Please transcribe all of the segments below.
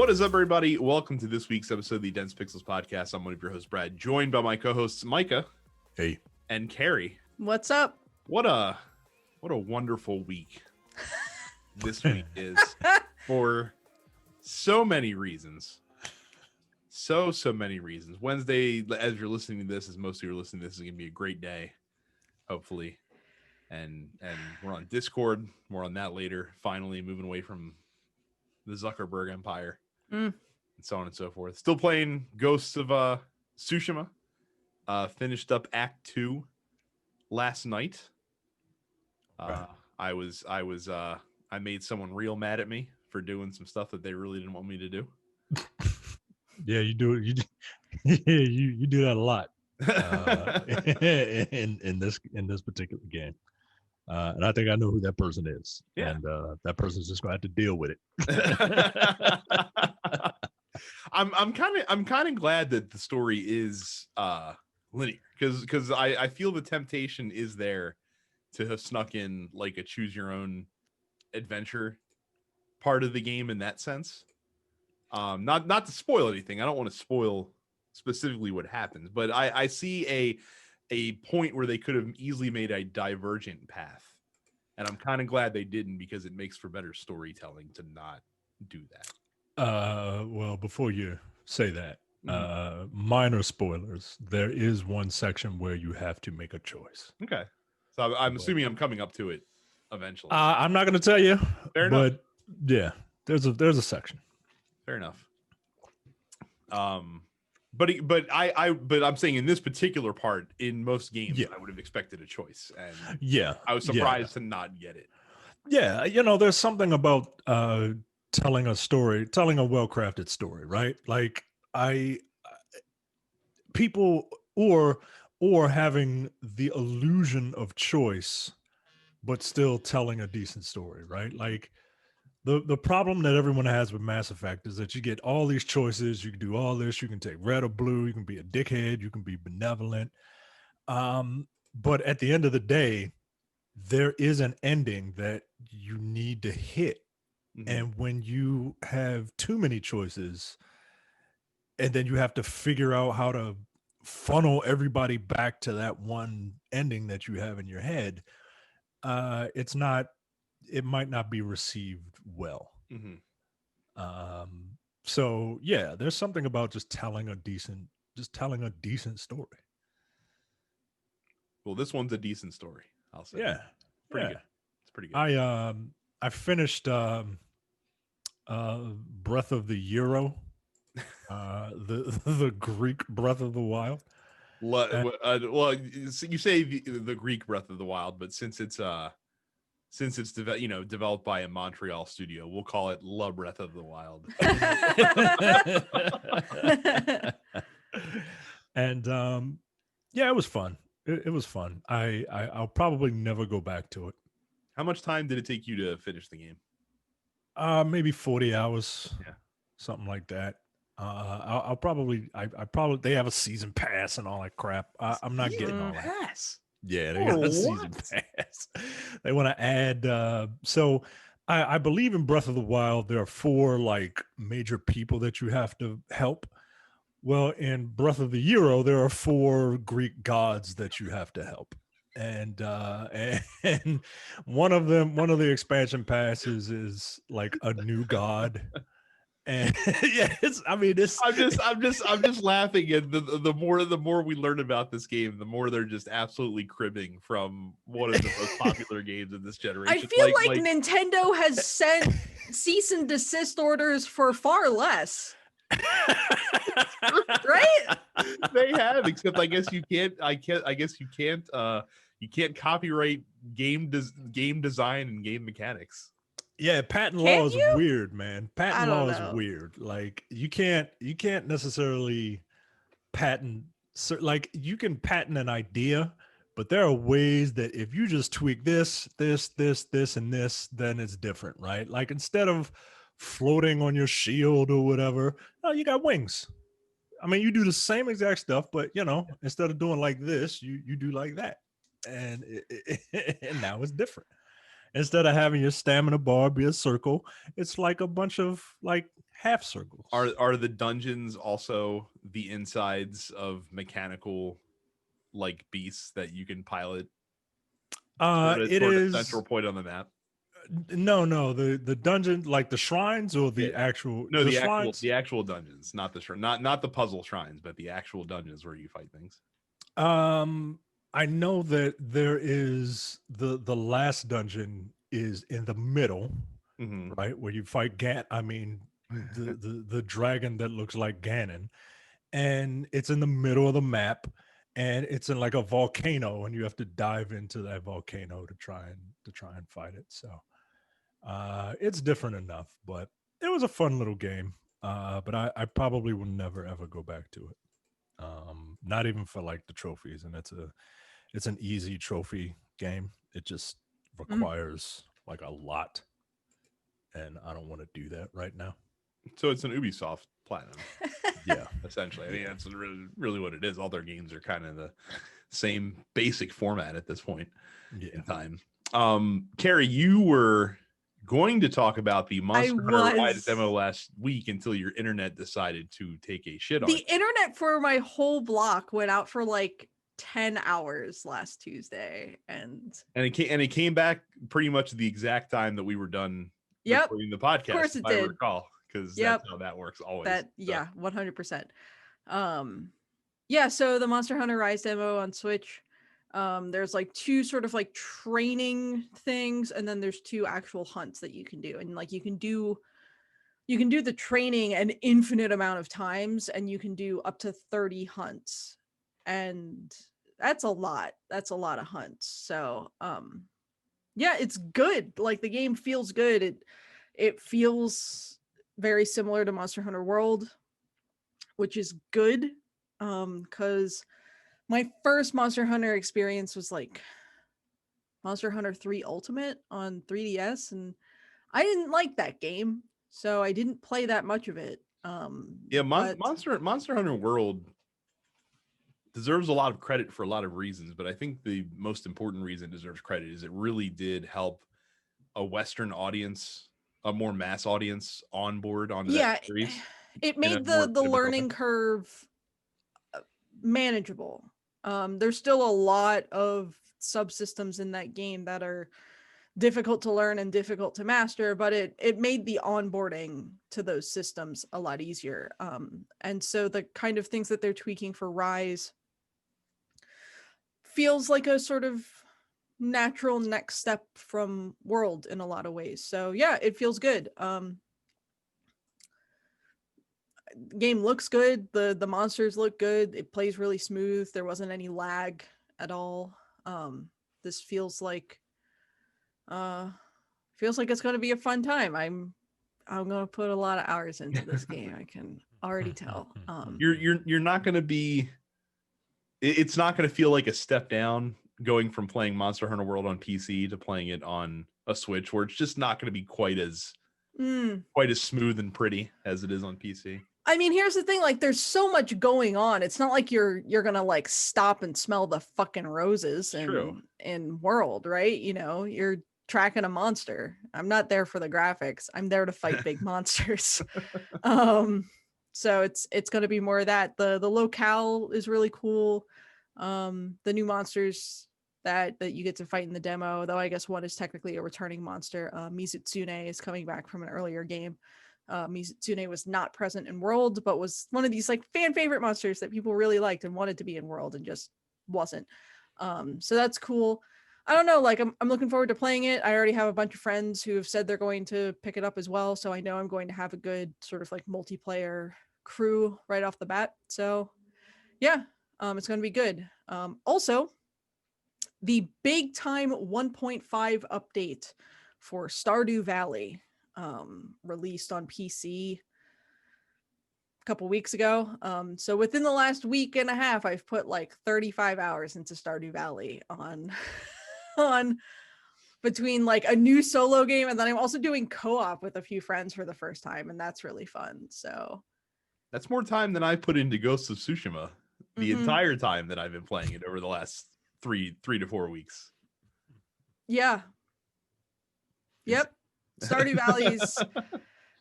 What is up, everybody? Welcome to this week's episode of the Dense Pixels Podcast. I'm one of your hosts, Brad, joined by my co-hosts, Micah. Hey. And Carrie. What's up? What a wonderful week this week is for so many reasons. So many reasons. Wednesday, as you're listening to this, as most of you are listening to this, is going to be a great day, hopefully. And we're on Discord. More on that later. Finally moving away from the Zuckerberg empire. And so on and so forth. Still playing Ghosts of Tsushima. Finished up Act 2 last night. Right. I made someone real mad at me for doing some stuff that they really didn't want me to do. Yeah, you do it. You do that a lot in this particular game. And I think I know who that person is. Yeah. And that person's just gonna have to deal with it. I'm kind of glad that the story is linear because I feel the temptation is there to have snuck in like a choose your own adventure part of the game in that sense. Not to spoil anything. I don't want to spoil specifically what happens, but I see a point where they could have easily made a divergent path, and I'm kind of glad they didn't because it makes for better storytelling to not do that. Well, before you say that, minor spoilers. There is one section where you have to make a choice. Okay, so I'm assuming I'm coming up to it eventually. I'm not going to tell you. Fair enough. But yeah, there's a section. Fair enough. But I'm saying in this particular part, in most games, I would have expected a choice, and I was surprised to not get it. Yeah, there's something about telling a well-crafted story, right? Like people or having the illusion of choice, but still telling a decent story, right? Like the problem that everyone has with Mass Effect is that you get all these choices. You can do all this. You can take red or blue. You can be a dickhead. You can be benevolent. But at the end of the day, there is an ending that you need to hit. Mm-hmm. And when you have too many choices, and then you have to figure out how to funnel everybody back to that one ending that you have in your head, it might not be received well. Mm-hmm. So yeah, there's something about just telling a decent story. Well, this one's a decent story, I'll say. Yeah. Pretty good. It's pretty good. I finished Breath of the Euro, the Greek Breath of the Wild. Well, you say the Greek Breath of the Wild, but since it's developed by a Montreal studio, we'll call it La Breath of the Wild. And yeah, it was fun. It was fun. I'll probably never go back to it. How much time did it take you to finish the game? Maybe 40 hours. Yeah, something like that. I probably they have a season pass and all that crap. I'm not getting all that. Yeah, they got a season pass. They want to add. So I believe in Breath of the Wild, there are 4 like major people that you have to help. Well, in Breath of the Euro, there are 4 Greek gods that you have to help. And one of the expansion passes is like a new god. And yeah, I'm just laughing at the more we learn about this game, the more they're just absolutely cribbing from one of the most popular games in this generation. I feel like Nintendo has sent cease and desist orders for far less. Right? They have, except I guess you can't copyright game design and game mechanics. Yeah, patent law is weird, man. Patent law is weird. Like you can't necessarily patent, like you can patent an idea, but there are ways that if you just tweak this, and this, then it's different, right? Like instead of floating on your shield or whatever, no, you got wings. I mean, you do the same exact stuff, but instead of doing like this, you do like that, and and now it's different. Instead of having your stamina bar be a circle, it's like a bunch of like half circles. Are the dungeons also the insides of mechanical like beasts that you can pilot It toward a is central point on the map? no the dungeon, like the shrines or the Yeah. actual No, the shrines. actual dungeons, not the not the puzzle shrines, but the actual dungeons where you fight things. I know that there is the last dungeon is in the middle, Mm-hmm. right, where you fight the dragon that looks like Ganon, and it's in the middle of the map, and it's in like a volcano, and you have to dive into that volcano to try and fight it. So it's different enough, but it was a fun little game. But I probably will never ever go back to it. Not even for like the trophies, and it's an easy trophy game. It just requires like a lot, and I don't want to do that right now. So it's an Ubisoft Platinum. Yeah, Essentially. I mean, that's really what it is. All their games are kind of the same basic format at this point in time. Carrie, you were going to talk about the Monster Hunter Rise demo last week until your internet decided to take a shit on the internet for my whole block went out for like 10 hours last Tuesday, and it came back pretty much the exact time that we were done recording the podcast. Of course it did. I recall, because that's how that works always. Yeah, 100%. Yeah, so the Monster Hunter Rise demo on Switch, there's like two sort of like training things, and then there's two actual hunts that you can do, and like you can do the training an infinite amount of times, and you can do up to 30 hunts, and that's a lot of hunts. So yeah, it's good. Like the game feels good. It feels very similar to Monster Hunter World, which is good, because my first Monster Hunter experience was like Monster Hunter 3 Ultimate on 3DS, and I didn't like that game, so I didn't play that much of it. Monster Hunter World deserves a lot of credit for a lot of reasons, but I think the most important reason it deserves credit is it really did help a Western audience, a more mass audience, on board onto that series. It made the learning curve manageable. There's still a lot of subsystems in that game that are difficult to learn and difficult to master, but it made the onboarding to those systems a lot easier. And so the kind of things that they're tweaking for Rise feels like a sort of natural next step from World in a lot of ways. So yeah, it feels good. Game looks good. The monsters look good. It plays really smooth. There wasn't any lag at all. This feels like it's going to be a fun time. I'm going to put a lot of hours into this game. I can already tell. You're not going to be. It's not going to feel like a step down going from playing Monster Hunter World on PC to playing it on a Switch, where it's just not going to be quite as smooth and pretty as it is on PC. I mean, here's the thing, like there's so much going on. It's not like you're gonna like stop and smell the fucking roses in World, right? You know, you're tracking a monster. I'm not there for the graphics. I'm there to fight big monsters. So it's gonna be more of that. The locale is really cool. The new monsters that you get to fight in the demo, though I guess one is technically a returning monster. Mizutsune is coming back from an earlier game. Mizutsune was not present in World, but was one of these like fan favorite monsters that people really liked and wanted to be in World and just wasn't. So that's cool. I don't know, like I'm looking forward to playing it. I already have a bunch of friends who have said they're going to pick it up as well, so I know I'm going to have a good sort of like multiplayer crew right off the bat. So yeah, it's going to be good. Also, the big time 1.5 update for Stardew Valley released on PC a couple weeks ago. So within the last week and a half, I've put like 35 hours into Stardew Valley on between like a new solo game, and then I'm also doing co-op with a few friends for the first time, and that's really fun. So that's more time than I put into Ghosts of Tsushima the entire time that I've been playing it over the last 3 to 4 weeks. Yeah. Yep. Stardew Valley's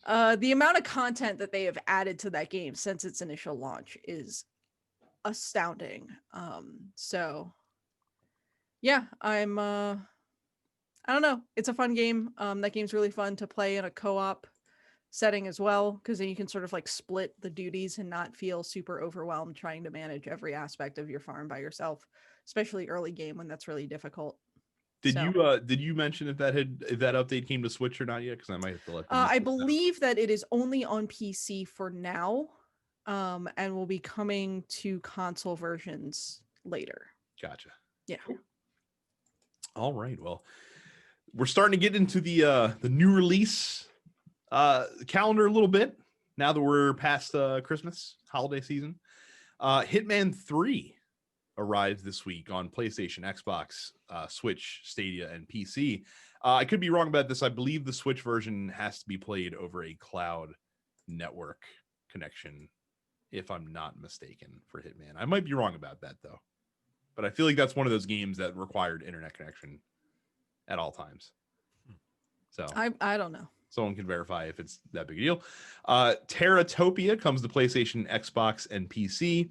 The amount of content that they have added to that game since its initial launch is astounding. So yeah, I don't know. It's a fun game. That game's really fun to play in a co-op setting as well, because then you can sort of like split the duties and not feel super overwhelmed trying to manage every aspect of your farm by yourself, especially early game when that's really difficult. Did you mention if that update came to Switch or not yet? Because I might have to let them I believe that it is only on PC for now, and will be coming to console versions later. Gotcha. Yeah. Cool. All right. Well, we're starting to get into the new release calendar a little bit now that we're past Christmas holiday season. Hitman 3 arrives this week on PlayStation, Xbox, Switch, Stadia, and PC. I could be wrong about this. I believe the Switch version has to be played over a cloud network connection, if I'm not mistaken, for Hitman. I might be wrong about that, though. But I feel like that's one of those games that required internet connection at all times. So I don't know. Someone can verify if it's that big a deal. Terratopia comes to PlayStation, Xbox, and PC.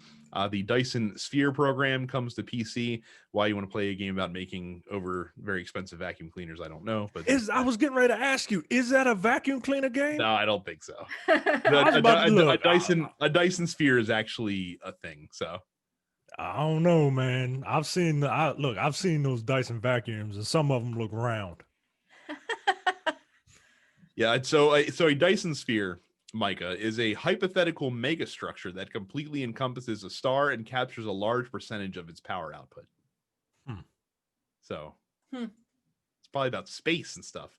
The Dyson Sphere program comes to PC. Why you want to play a game about making over very expensive vacuum cleaners, I don't know. But I was getting ready to ask you, is that a vacuum cleaner game? No, I don't think so. A Dyson Sphere is actually a thing. So I don't know, man. I've seen those Dyson vacuums, and some of them look round. Yeah, so a Dyson Sphere, Micah, is a hypothetical megastructure that completely encompasses a star and captures a large percentage of its power output. So it's probably about space and stuff.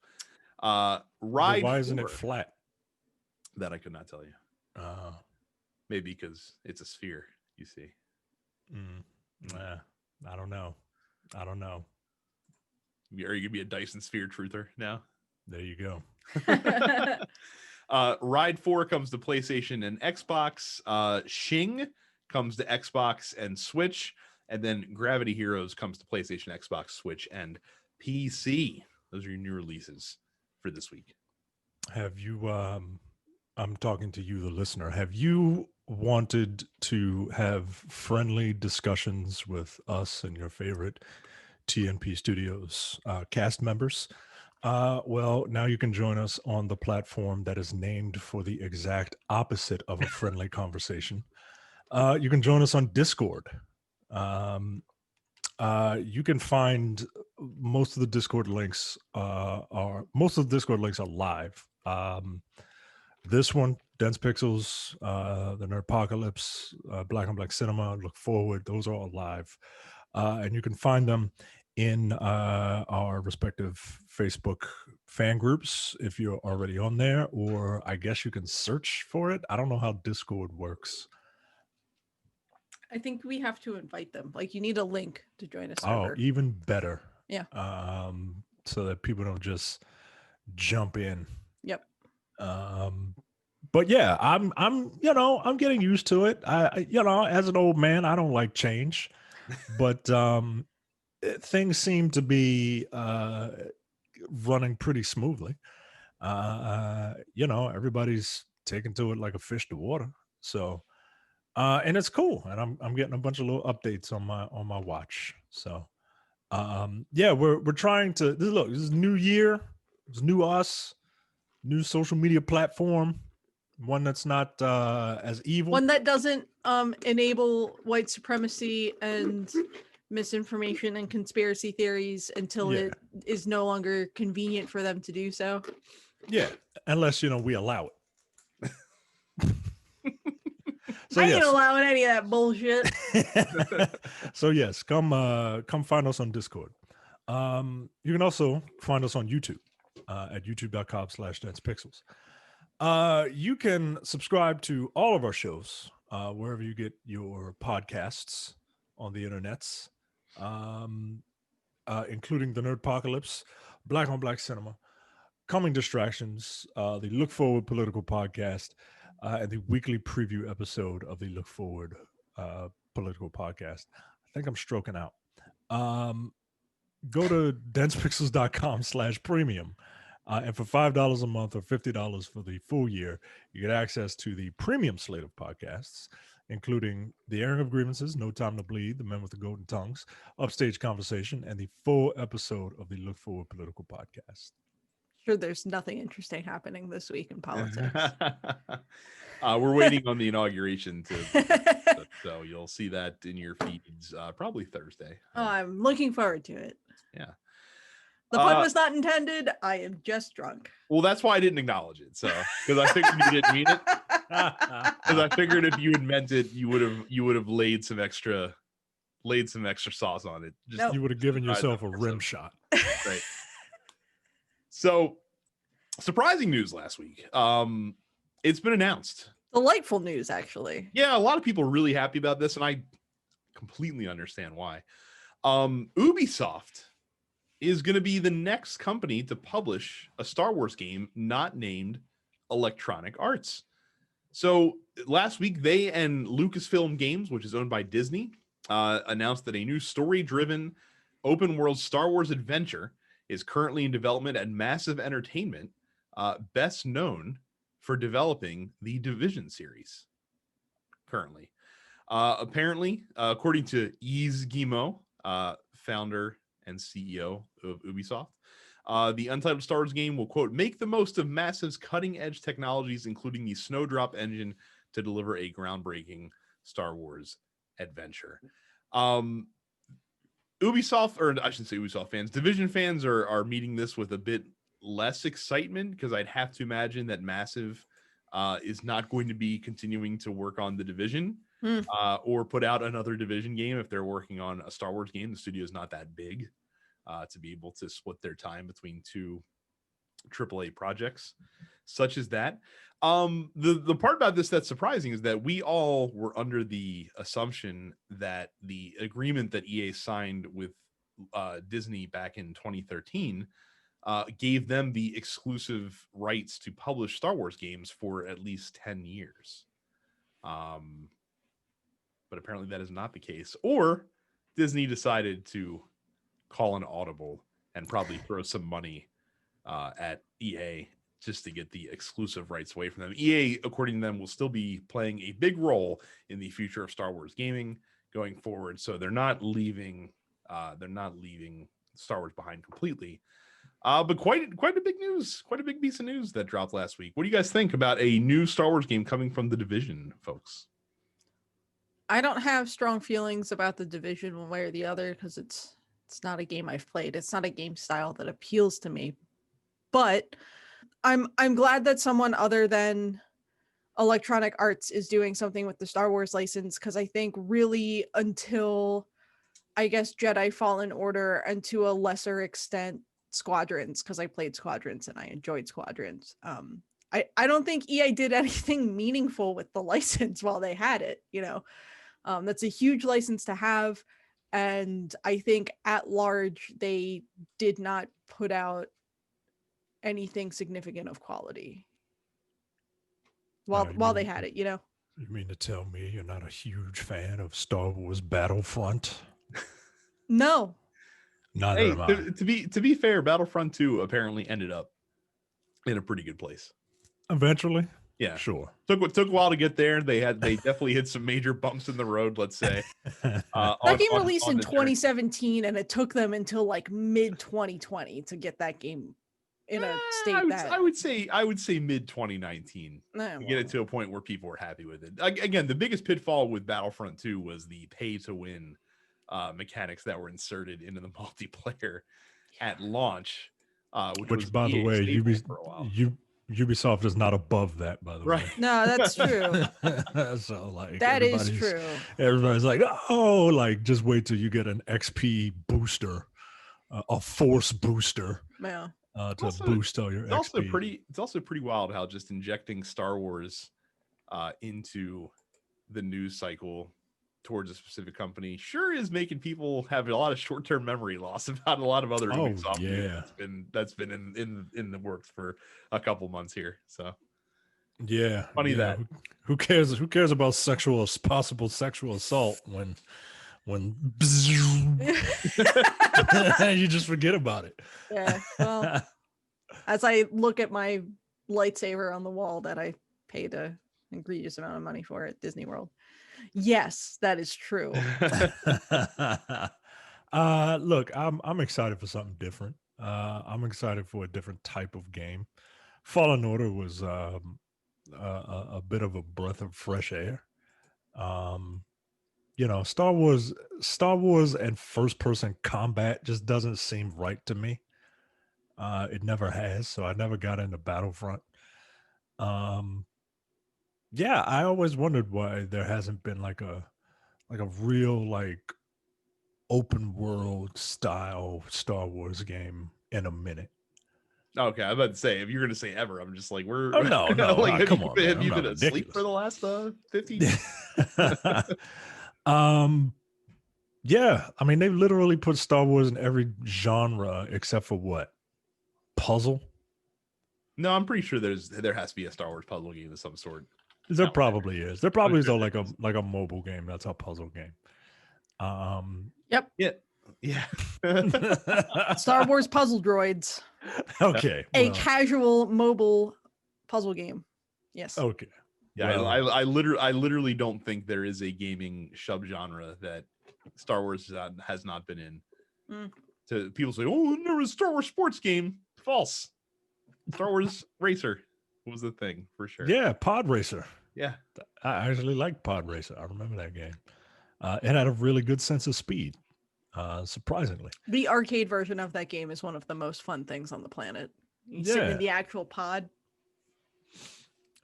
Ride. Why isn't it flat? That I could not tell you. Maybe because it's a sphere, you see. I don't know. Are you gonna be a Dyson Sphere truther now? There you go. Ride 4 comes to PlayStation and Xbox. Shing comes to Xbox and Switch, and then Gravity Heroes comes to PlayStation, Xbox, Switch, and PC. Those are your new releases for this week. Have you I'm talking to you, the listener. Have you wanted to have friendly discussions with us and your favorite TNP Studios cast members? Well, now you can join us on the platform that is named for the exact opposite of a friendly conversation. You can join us on Discord. You can find most of the Discord links are live. This one, Dense Pixels, the Nerdpocalypse, Black on Black Cinema, Look Forward, those are all live. And you can find them in our respective Facebook fan groups if you're already on there, or I guess you can search for it. I don't know how Discord works. I think we have to invite them. Like, you need a link to join a Oh, server. even better. Yeah. So that people don't just jump in. Yep. But yeah, I'm getting used to it. I as an old man, I don't like change, but things seem to be running pretty smoothly. Everybody's taking to it like a fish to water. So, and it's cool, and I'm getting a bunch of little updates on my watch. So, we're trying to. This is new year. It's new us, new social media platform, one that's not as evil, one that doesn't enable white supremacy and misinformation and conspiracy theories until it is no longer convenient for them to do so. Yeah, unless we allow it. So I ain't allowing any of that bullshit. So yes, come find us on Discord. You can also find us on YouTube at youtube.com/densepixels. You can subscribe to all of our shows wherever you get your podcasts on the internets, including the Nerdpocalypse, Black on Black Cinema, Coming Distractions, the Look Forward Political Podcast, and the weekly preview episode of the Look Forward Political Podcast. I think I'm stroking out. Go to densepixels.com/premium. And for $5 a month or $50 for the full year, you get access to the premium slate of podcasts, including The Airing of Grievances, No Time to Bleed, The Men with the Golden Tongues, Upstage Conversation, and the full episode of the Look Forward Political Podcast. Sure, there's nothing interesting happening this week in politics. We're waiting on the inauguration so you'll see that in your feeds probably Thursday. Oh, I'm looking forward to it. Yeah. The pun was not intended. I am just drunk. Well, that's why I didn't acknowledge it. So, because I figured you didn't mean it. Because I figured if you had meant it, you would have laid some extra sauce on it. Nope. You would have given yourself a rim shot. Right. So, surprising news last week. It's been announced. Delightful news, actually. Yeah, a lot of people are really happy about this, and I completely understand why. Ubisoft is going to be the next company to publish a Star Wars game not named Electronic Arts. So last week, they and Lucasfilm Games, which is owned by Disney, announced that a new story-driven open-world Star Wars adventure is currently in development at Massive Entertainment, best known for developing the Division series currently. Apparently, according to Yves Guillemot, founder and CEO of Ubisoft, the Untitled Star Wars game will, quote, make the most of Massive's cutting-edge technologies, including the Snowdrop engine, to deliver a groundbreaking Star Wars adventure. Ubisoft, or I shouldn't say Ubisoft fans, Division fans are meeting this with a bit less excitement, because I'd have to imagine that Massive is not going to be continuing to work on the Division or put out another Division game if they're working on a Star Wars game. The studio is not that big to be able to split their time between two AAA projects such as that. The part about this that's surprising is that we all were under the assumption that the agreement that EA signed with Disney back in 2013 gave them the exclusive rights to publish Star Wars games for at least 10 years. But apparently that is not the case. Or Disney decided to call an audible and probably throw some money at EA just to get the exclusive rights away from them. EA, according to them, will still be playing a big role in the future of Star Wars gaming going forward. So they're not leaving Star Wars behind completely. But quite a big piece of news that dropped last week. What do you guys think about a new Star Wars game coming from the Division, folks? I don't have strong feelings about the Division one way or the other, because it's not a game I've played. It's not a game style that appeals to me. But I'm glad that someone other than Electronic Arts is doing something with the Star Wars license, because I think really until, I guess, Jedi Fallen Order, and to a lesser extent Squadrons, because I played Squadrons and I enjoyed Squadrons. I don't think EA did anything meaningful with the license while they had it. That's a huge license to have, and I think at large they did not put out anything significant of quality while they had it. You mean to tell me you're not a huge fan of Star Wars Battlefront? No. Hey, to be fair, Battlefront 2 apparently ended up in a pretty good place. Eventually, yeah, sure. Took a while to get there. They definitely hit some major bumps in the road. Let's say that game released in 2017, and it took them until like mid 2020 to get that game in a state I would say mid 2019 to get it to a point where people were happy with it. Again, the biggest pitfall with Battlefront 2 was the pay to win mechanics that were inserted into the multiplayer at launch, which by the way, Ubisoft is not above that, by the way. No, that's true. So like that is true. Everybody's like, oh, like just wait till you get an XP booster, a force booster. Yeah. To boost all your XP. It's also pretty wild how just injecting Star Wars into the news cycle towards a specific company sure is making people have a lot of short-term memory loss about a lot of other Ubisoft news that's been in the works for a couple months here. So funny that who cares about possible sexual assault when you just forget about it. Yeah, well, As I look at my lightsaber on the wall that I paid an egregious amount of money for at Disney World. Yes, that is true. Look, I'm excited for something different. I'm excited for a different type of game. Fallen Order was a bit of a breath of fresh air. Star Wars and first person combat just doesn't seem right to me. It never has, so I never got into Battlefront. Yeah, I always wondered why there hasn't been like a real like open world style Star Wars game in a minute. Okay, I'm about to say, if you're going to say ever, I'm just like, we're Oh no, like, come on, man. have you I'm been not asleep ridiculous. for the last 50? Yeah, I mean, they've literally put Star Wars in every genre except for what? Puzzle? No, I'm pretty sure there has to be a Star Wars puzzle game of some sort. There probably is. There probably is sure though like a mobile game that's a puzzle game. Yep. Yeah. Star Wars Puzzle Droids. Okay. A casual mobile puzzle game. Yes. Okay. Yeah, well, I literally don't think there is a gaming subgenre that Star Wars has not been in. To people say, "Oh, there was a Star Wars sports game." False. Star Wars Racer was the thing for sure. Yeah, Pod Racer. Yeah, I actually liked Pod Racer. I remember that game. It had a really good sense of speed. Surprisingly, the arcade version of that game is one of the most fun things on the planet. You sit in the actual pod.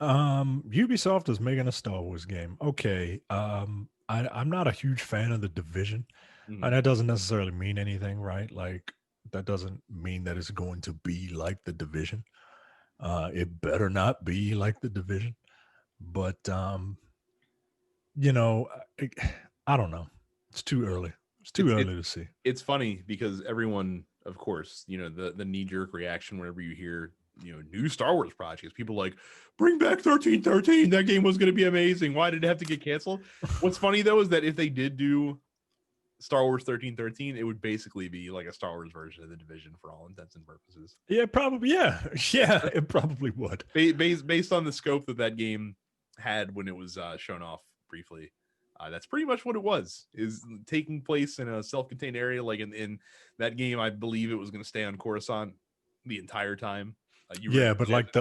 Ubisoft is making a Star Wars game. Okay. I'm not a huge fan of The Division. And that doesn't necessarily mean anything, right? Like that doesn't mean that it's going to be like The Division. It better not be like The Division. But I don't know. It's too early. It's too early to see. It's funny because everyone, of course, the knee-jerk reaction whenever you hear new Star Wars projects, people like, bring back 1313. That game was going to be amazing. Why did it have to get canceled? What's funny though is that if they did do Star Wars 1313, it would basically be like a Star Wars version of The Division for all intents and purposes. Yeah, probably. Yeah, it probably would. Based on the scope that game had when it was shown off briefly. That's pretty much what it was, is taking place in a self-contained area. Like in that game, I believe it was going to stay on Coruscant the entire time. But like the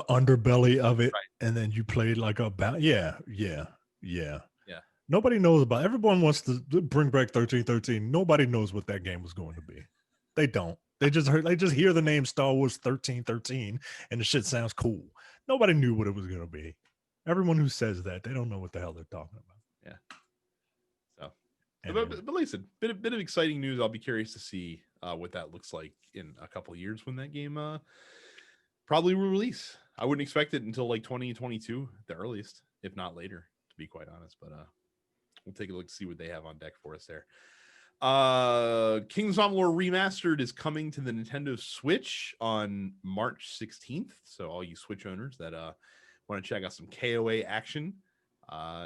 underbelly of it, right. And then you played like a yeah. Nobody knows about. Everyone wants to bring back 1313. Nobody knows what that game was going to be. They don't. They just hear the name Star Wars 1313, and the shit sounds cool. Nobody knew what it was going to be. Everyone who says that, they don't know what the hell they're talking about. Yeah. So, anyway. but listen, bit of exciting news. I'll be curious to see what that looks like in a couple of years when that game probably will release. I wouldn't expect it until like 2022, the earliest, if not later, to be quite honest. But we'll take a look to see what they have on deck for us there. Kingdoms of Amalur Remastered is coming to the Nintendo Switch on March 16th. So all you Switch owners that want to check out some KOA action,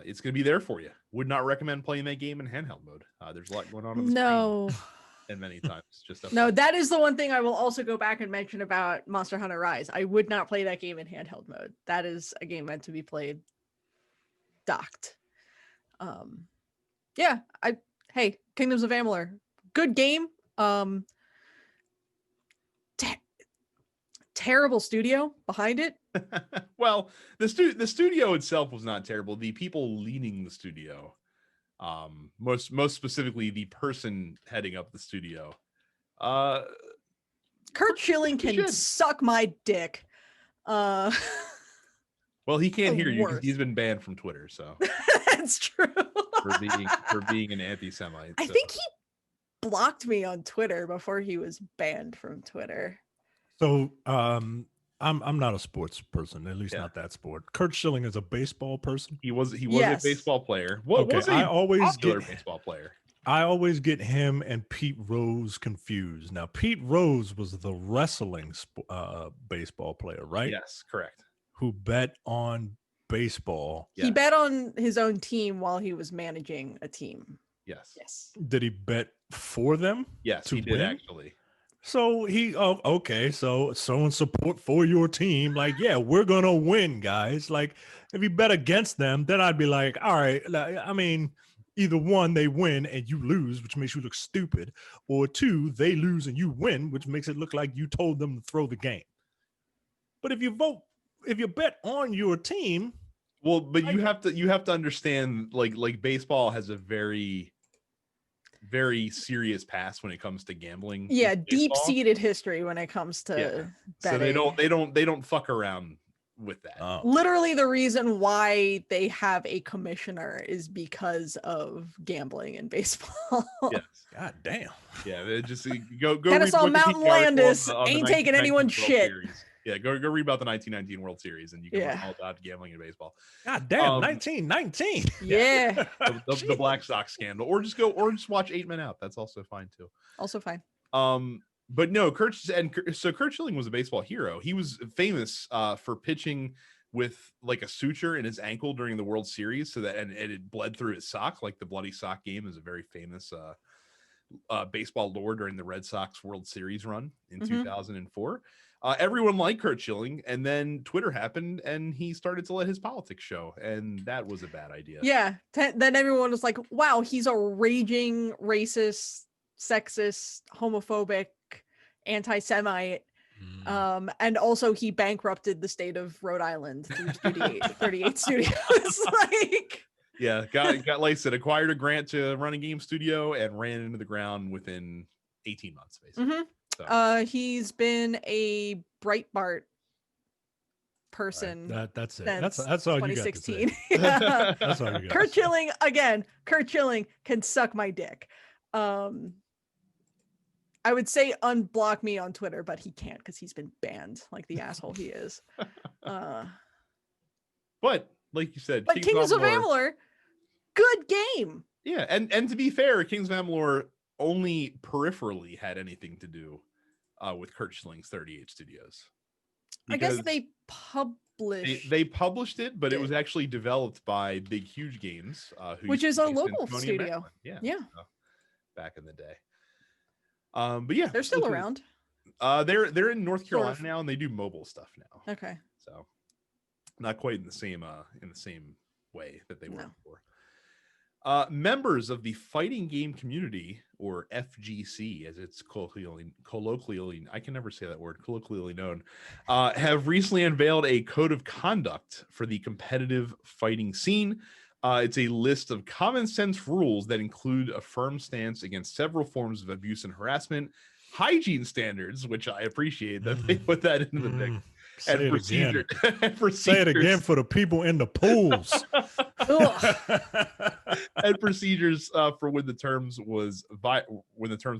it's going to be there for you. Would not recommend playing that game in handheld mode. There's a lot going on the screen. And many times that is the one thing I will also go back and mention about Monster Hunter Rise. I would not play that game in handheld mode. That is a game meant to be played docked. Hey, Kingdoms of Amalur, good game. Terrible studio behind it. Well, the studio itself was not terrible. The people leading the studio, most specifically the person heading up the studio, Kurt Schilling can suck my dick. Well, he can't hear you because he's been banned from Twitter. So that's true. for being an anti-Semite. I think he blocked me on Twitter before he was banned from Twitter. So I'm not a sports person, at least not that sport. Kurt Schilling is a baseball person. He was a baseball player. I always get him and Pete Rose confused. Now, Pete Rose was the wrestling baseball player, right? Yes, correct. Who bet on baseball. He bet on his own team while he was managing a team. Yes. Did he bet for them? Yes, he did actually. So okay, so showing support for your team, like, yeah, we're gonna win, guys. Like, if you bet against them, then I'd be like, all right, I mean, either one, they win and you lose, which makes you look stupid, or two, they lose and you win, which makes it look like you told them to throw the game. But if you bet on your team, well, but you have to understand, like baseball has a very serious past when it comes to gambling. Yeah, deep-seated history when it comes to betting. So they don't fuck around with that. Literally the reason why they have a commissioner is because of gambling in baseball. Yes. God damn. Yeah, they just go Kennesaw Mountain Landis ain't taking anyone's shit. Series. Yeah, go read about the 1919 World Series and you can learn all about gambling in baseball. God damn, 1919. Yeah. the Black Sox scandal. Or just watch 8 Men Out. That's also fine too. Also fine. But no, Kurt Schilling was a baseball hero. He was famous for pitching with like a suture in his ankle during the World Series, so that and it bled through his sock. Like the bloody sock game is a very famous baseball lore during the Red Sox World Series run in 2004. Everyone liked Kurt Schilling, and then Twitter happened, and he started to let his politics show, and that was a bad idea. Yeah, then everyone was like, "Wow, he's a raging racist, sexist, homophobic, anti-Semite." And also he bankrupted the state of Rhode Island through 38 studios. Like, yeah, got like I said, acquired a grant to run a game studio and ran into the ground within 18 months, basically. So. He's been a Breitbart person. Right. That's it. That's all 2016. You got to say. Yeah. That's all you got. Kurt Schilling again. Kurt Schilling can suck my dick. I would say unblock me on Twitter, but he can't because he's been banned like the asshole he is. But like you said, Kings of Amalur, good game. Yeah, and to be fair, Kings of Amalur only peripherally had anything to do with Kurt Schilling's 38 Studios. I guess they published. They published it, but it was actually developed by Big Huge Games, which is a local studio. Yeah. Back in the day. But yeah, they're still around. They're in North Carolina now, and they do mobile stuff now. Okay. So not quite in the same way that they were before. Members of the fighting game community, or FGC, as it's colloquially, I can never say that word, colloquially known, have recently unveiled a code of conduct for the competitive fighting scene. It's a list of common sense rules that include a firm stance against several forms of abuse and harassment, hygiene standards, which I appreciate that they put that into the mix. And procedure. Say it again for the people in the pools. And procedures for when the terms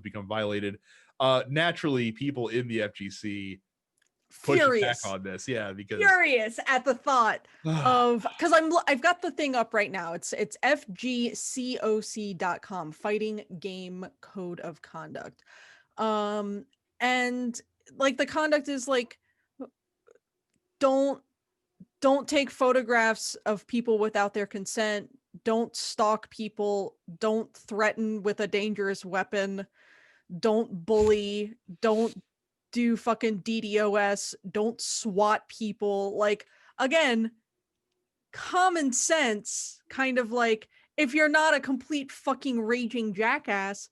become violated. Naturally, people in the FGC furious back on this, because furious at the thought of, because I've got the thing up right now. It's fgcoc.com, Fighting Game Code of Conduct, and like the conduct is like, don't take photographs of people without their consent, don't stalk people, don't threaten with a dangerous weapon, don't bully, don't do fucking DDoS, don't SWAT people. Like, again, common sense, kind of like, if you're not a complete fucking raging jackass,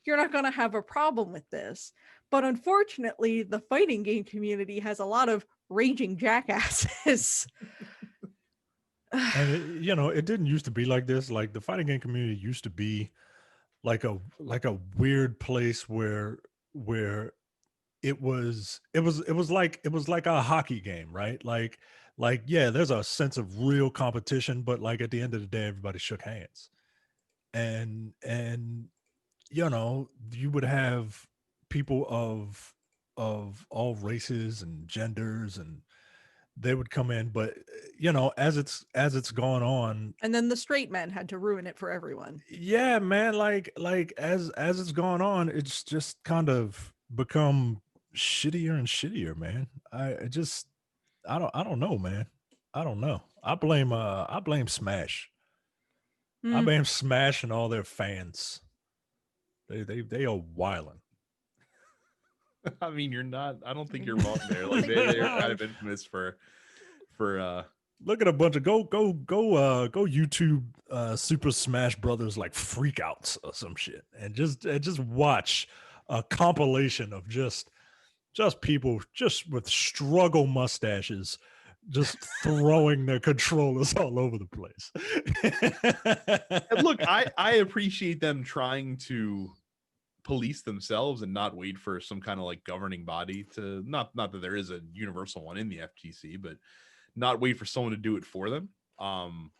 you're not going to have a problem with this. But unfortunately, the fighting game community has a lot of raging jackasses. And it didn't used to be like this. Like, the fighting game community used to be like a weird place where it was like a hockey game, right? Like yeah, there's a sense of real competition, but like at the end of the day, everybody shook hands, and you would have people of all races and genders, and they would come in, but as it's gone on, and then the straight men had to ruin it for everyone. Yeah, man, like as it's gone on, it's just kind of become shittier and shittier, man. I don't know, man. I don't know. I blame Smash. I blame Smash and all their fans. They are wilding. I mean, you're not. I don't think you're wrong there. Like they're kind of infamous for. Look at a bunch of go YouTube Super Smash Brothers like freakouts or some shit, and just watch a compilation of just people just with struggle mustaches just throwing their controllers all over the place. And look, I appreciate them trying to police themselves and not wait for some kind of like governing body to not that there is a universal one in the FTC, but not wait for someone to do it for them.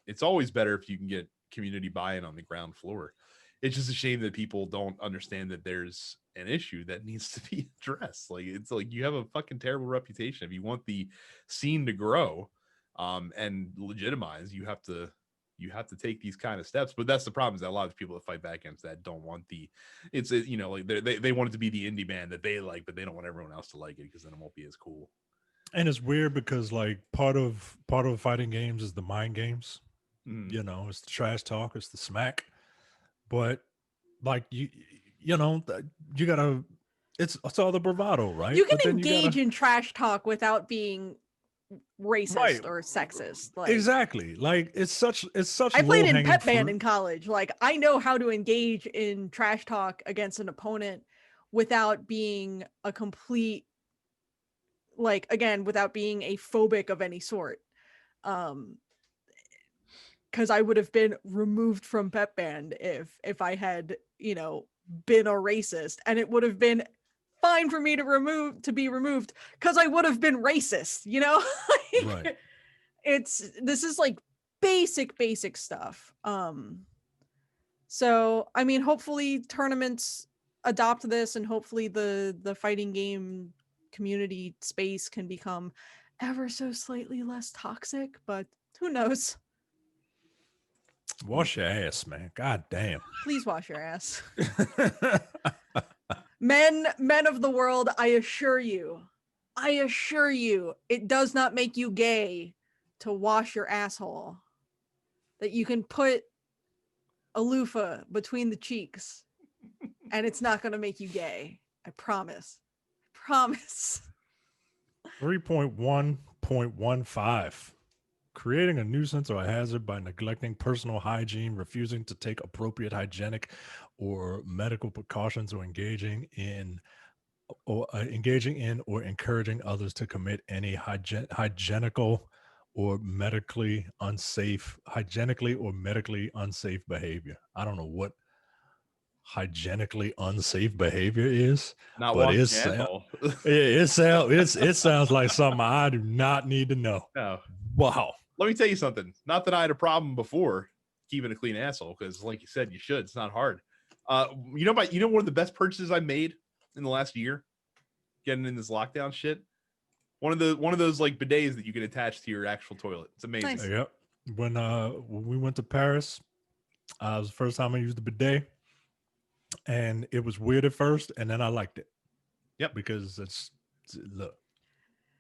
It's always better if you can get community buy-in on the ground floor. It's just a shame that people don't understand that there's an issue that needs to be addressed. Like it's like you have a fucking terrible reputation. If you want the scene to grow and legitimize, you have to take these kind of steps. But that's the problem, is that a lot of people that fight back against that don't want like they want it to be the indie band that they like, but they don't want everyone else to like it because then it won't be as cool. And it's weird because like part of fighting games is the mind games. You know, it's the trash talk, it's the smack. But like you gotta, it's all the bravado, right? You can engage in trash talk without being racist or sexist. Like, exactly. Like it's such I played in pep band in college. Like I know how to engage in trash talk against an opponent without being a complete, like, again, without being a phobic of any sort. Because I would have been removed from pep band if I had, been a racist, and it would have been fine for me to be removed because I would have been racist, Right. This is like basic stuff. So I mean, hopefully tournaments adopt this, and hopefully the fighting game community space can become ever so slightly less toxic, but who knows? Wash your ass, man. God damn. Please wash your ass. Men of the world, I assure you, it does not make you gay to wash your asshole. That you can put a loofah between the cheeks and it's not going to make you gay. I promise. 3.1.15. Creating a nuisance or a hazard by neglecting personal hygiene, refusing to take appropriate hygienic or medical precautions, or engaging in or encouraging others to commit any hygienically or medically unsafe behavior. I don't know what hygienically unsafe behavior is, Not but washing it sounds like something I do not need to know. No. Wow. Let me tell you something. Not that I had a problem before keeping a clean asshole, because like you said, you should. It's not hard. One of the best purchases I made in the last year, getting in this lockdown shit. One of those like bidets that you can attach to your actual toilet. It's amazing. Nice. Yep. When we went to Paris, it was the first time I used the bidet, and it was weird at first, and then I liked it. Yep. Because look.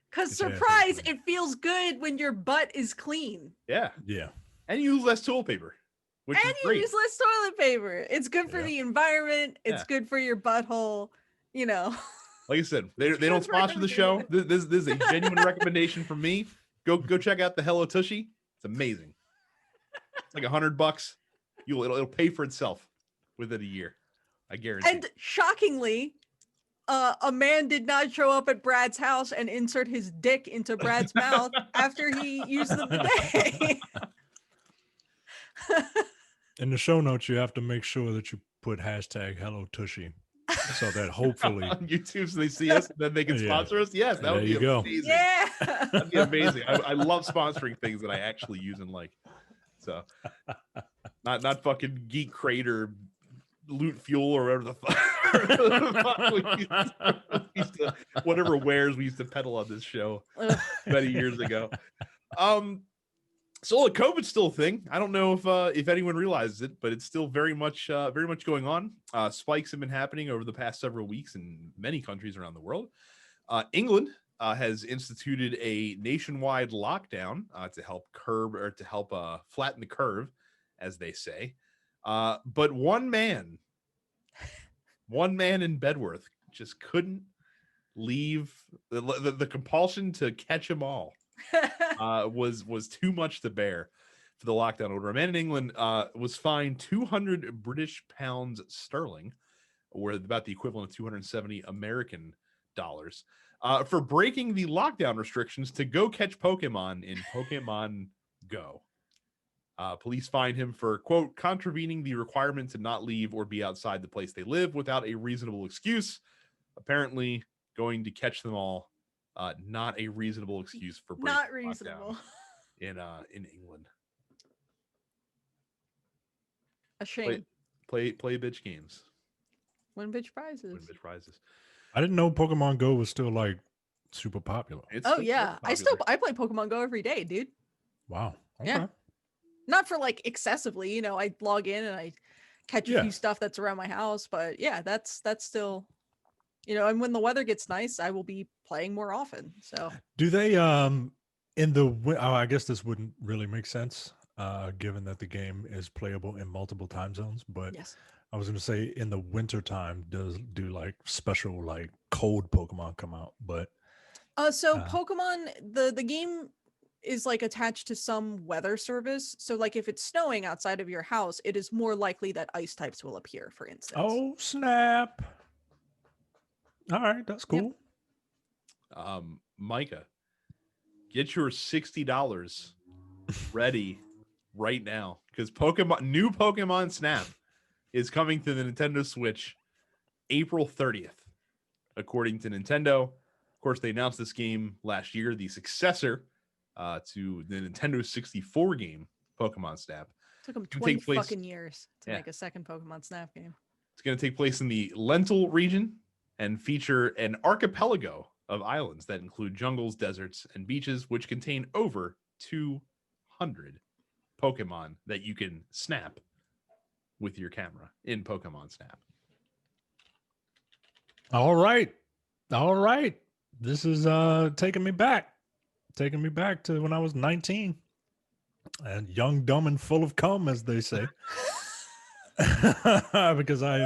Because surprise, it feels good when your butt is clean. Yeah. Yeah. And you use less toilet paper. Which is great. Use less toilet paper. It's good for the environment. It's good for your butthole. Like I said, they don't sponsor the show. This is a genuine recommendation from me. Go check out the Hello Tushy. It's amazing. It's like $100. It'll pay for itself within a year. I guarantee. And shockingly, a man did not show up at Brad's house and insert his dick into Brad's mouth after he used the bidet. In the show notes, you have to make sure that you put hashtag Hello Tushy, so that hopefully on YouTube, so they see us, then they can sponsor us. Yes, that would be amazing. Yeah, that'd be amazing. I love sponsoring things that I actually use and like. So, not fucking Geek Crate or Loot Fuel or whatever the fuck. Whatever wares we used to peddle on this show many years ago. So look, COVID's still a thing. I don't know if anyone realizes it, but it's still very much going on. Spikes have been happening over the past several weeks in many countries around the world. England has instituted a nationwide lockdown to help flatten the curve, as they say. But one man in Bedworth just couldn't leave. The compulsion to catch them all was too much to bear for the lockdown order. A man in England was fined 200 British pounds sterling, or about the equivalent of 270 American dollars, for breaking the lockdown restrictions to go catch Pokemon in Pokemon Go. Police fined him for, quote, contravening the requirement to not leave or be outside the place they live without a reasonable excuse. Apparently, going to catch them all, not a reasonable excuse for breaking Not reasonable. in England. A shame. Play bitch games. Win bitch prizes. Win bitch prizes. I didn't know Pokemon Go was still like super popular. Oh yeah, I play Pokemon Go every day, dude. Wow. Okay. Yeah. Not for like excessively, you know, I log in and I catch a few stuff that's around my house, but yeah, that's still, you know, and when the weather gets nice, I will be playing more often. So do they in the I guess this wouldn't really make sense given that the game is playable in multiple time zones, but yes. I was going to say in the winter time do like special like cold Pokemon come out, but so Pokemon the game is like attached to some weather service. So like if it's snowing outside of your house, it is more likely that ice types will appear, for instance. Oh, snap. All right, that's cool. Yep. Micah, get your $60 ready right now, because new Pokemon Snap is coming to the Nintendo Switch April 30th, according to Nintendo. Of course, they announced this game last year, the successor to the Nintendo 64 game, Pokemon Snap. It took them 20 fucking years to make a second Pokemon Snap game. It's going to take place in the Lentil region and feature an archipelago of islands that include jungles, deserts, and beaches, which contain over 200 Pokemon that you can snap with your camera in Pokemon Snap. All right. This is taking me back to when I was 19 and young, dumb, and full of cum, as they say. Because I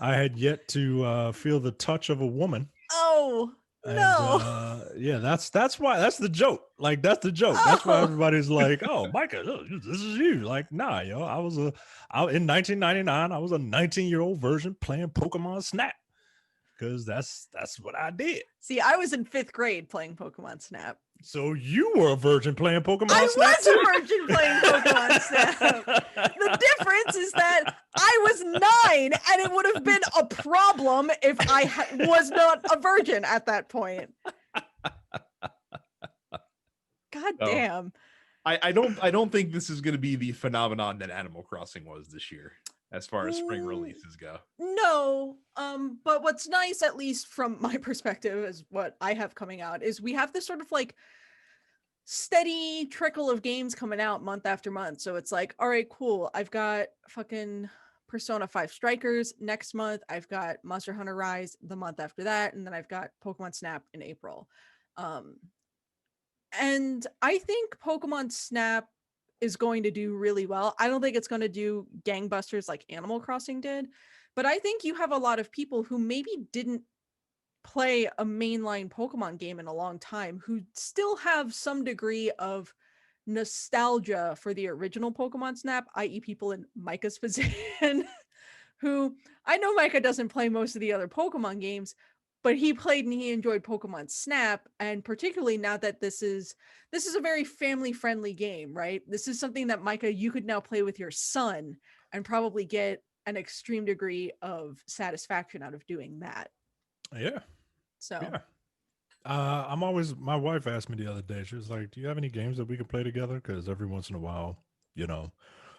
had yet to feel the touch of a woman. Oh no! Yeah, that's why. That's the joke. Like that's the joke. That's why everybody's like, "Oh, Micah, this is you." Like, nah, yo, in 1999. I was a 19-year-old virgin playing Pokemon Snap because that's what I did. See, I was in 5th grade playing Pokemon Snap. So you were a virgin playing Pokemon Snap? I was a virgin playing Pokemon Snap. The difference is that I was 9 and it would have been a problem if I was not a virgin at that point. God damn. I don't think this is going to be the phenomenon that Animal Crossing was this year as far as spring releases go. No, but what's nice, at least from my perspective, is what I have coming out is we have this sort of like steady trickle of games coming out month after month. So it's like, all right, cool. I've got fucking Persona 5 Strikers next month. I've got Monster Hunter Rise the month after that, and then I've got Pokemon Snap in April. And I think Pokemon Snap is going to do really well. I don't think it's going to do gangbusters like Animal Crossing did, but I think you have a lot of people who maybe didn't play a mainline Pokemon game in a long time who still have some degree of nostalgia for the original Pokemon Snap, i.e. people in Micah's position who, I know Micah doesn't play most of the other Pokemon games, but he played and he enjoyed Pokemon Snap, and particularly now that this is a very family-friendly game, right? This is something that, Micah, you could now play with your son and probably get an extreme degree of satisfaction out of doing that. Yeah. So yeah. My wife asked me the other day, she was like, do you have any games that we can play together? Because every once in a while, you know,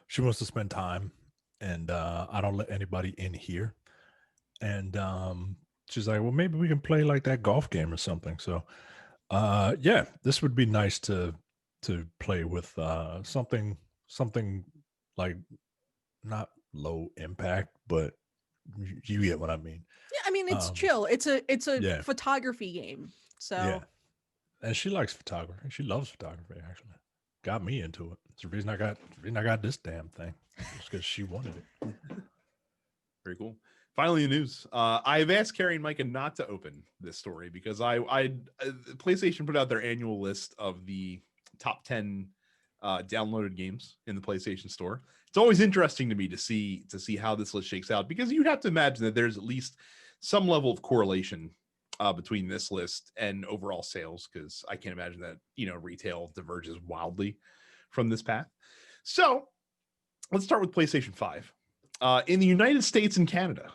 she wants to spend time, and I don't let anybody in here. And she's like, well, maybe we can play like that golf game or something. So yeah, this would be nice to play with something like not low impact, but you get what I mean. Yeah, I mean, it's chill. It's a photography game. So yeah, and she likes photography. She loves photography. Actually, got me into it. It's the reason I got this damn thing. It's because she wanted it. Very cool. Finally, the news. I've asked Carrie and Micah not to open this story because PlayStation put out their annual list of the top 10 downloaded games in the PlayStation Store. It's always interesting to me to see how this list shakes out, because you have to imagine that there's at least some level of correlation between this list and overall sales, because I can't imagine that retail diverges wildly from this path. So let's start with PlayStation 5. In the United States and Canada,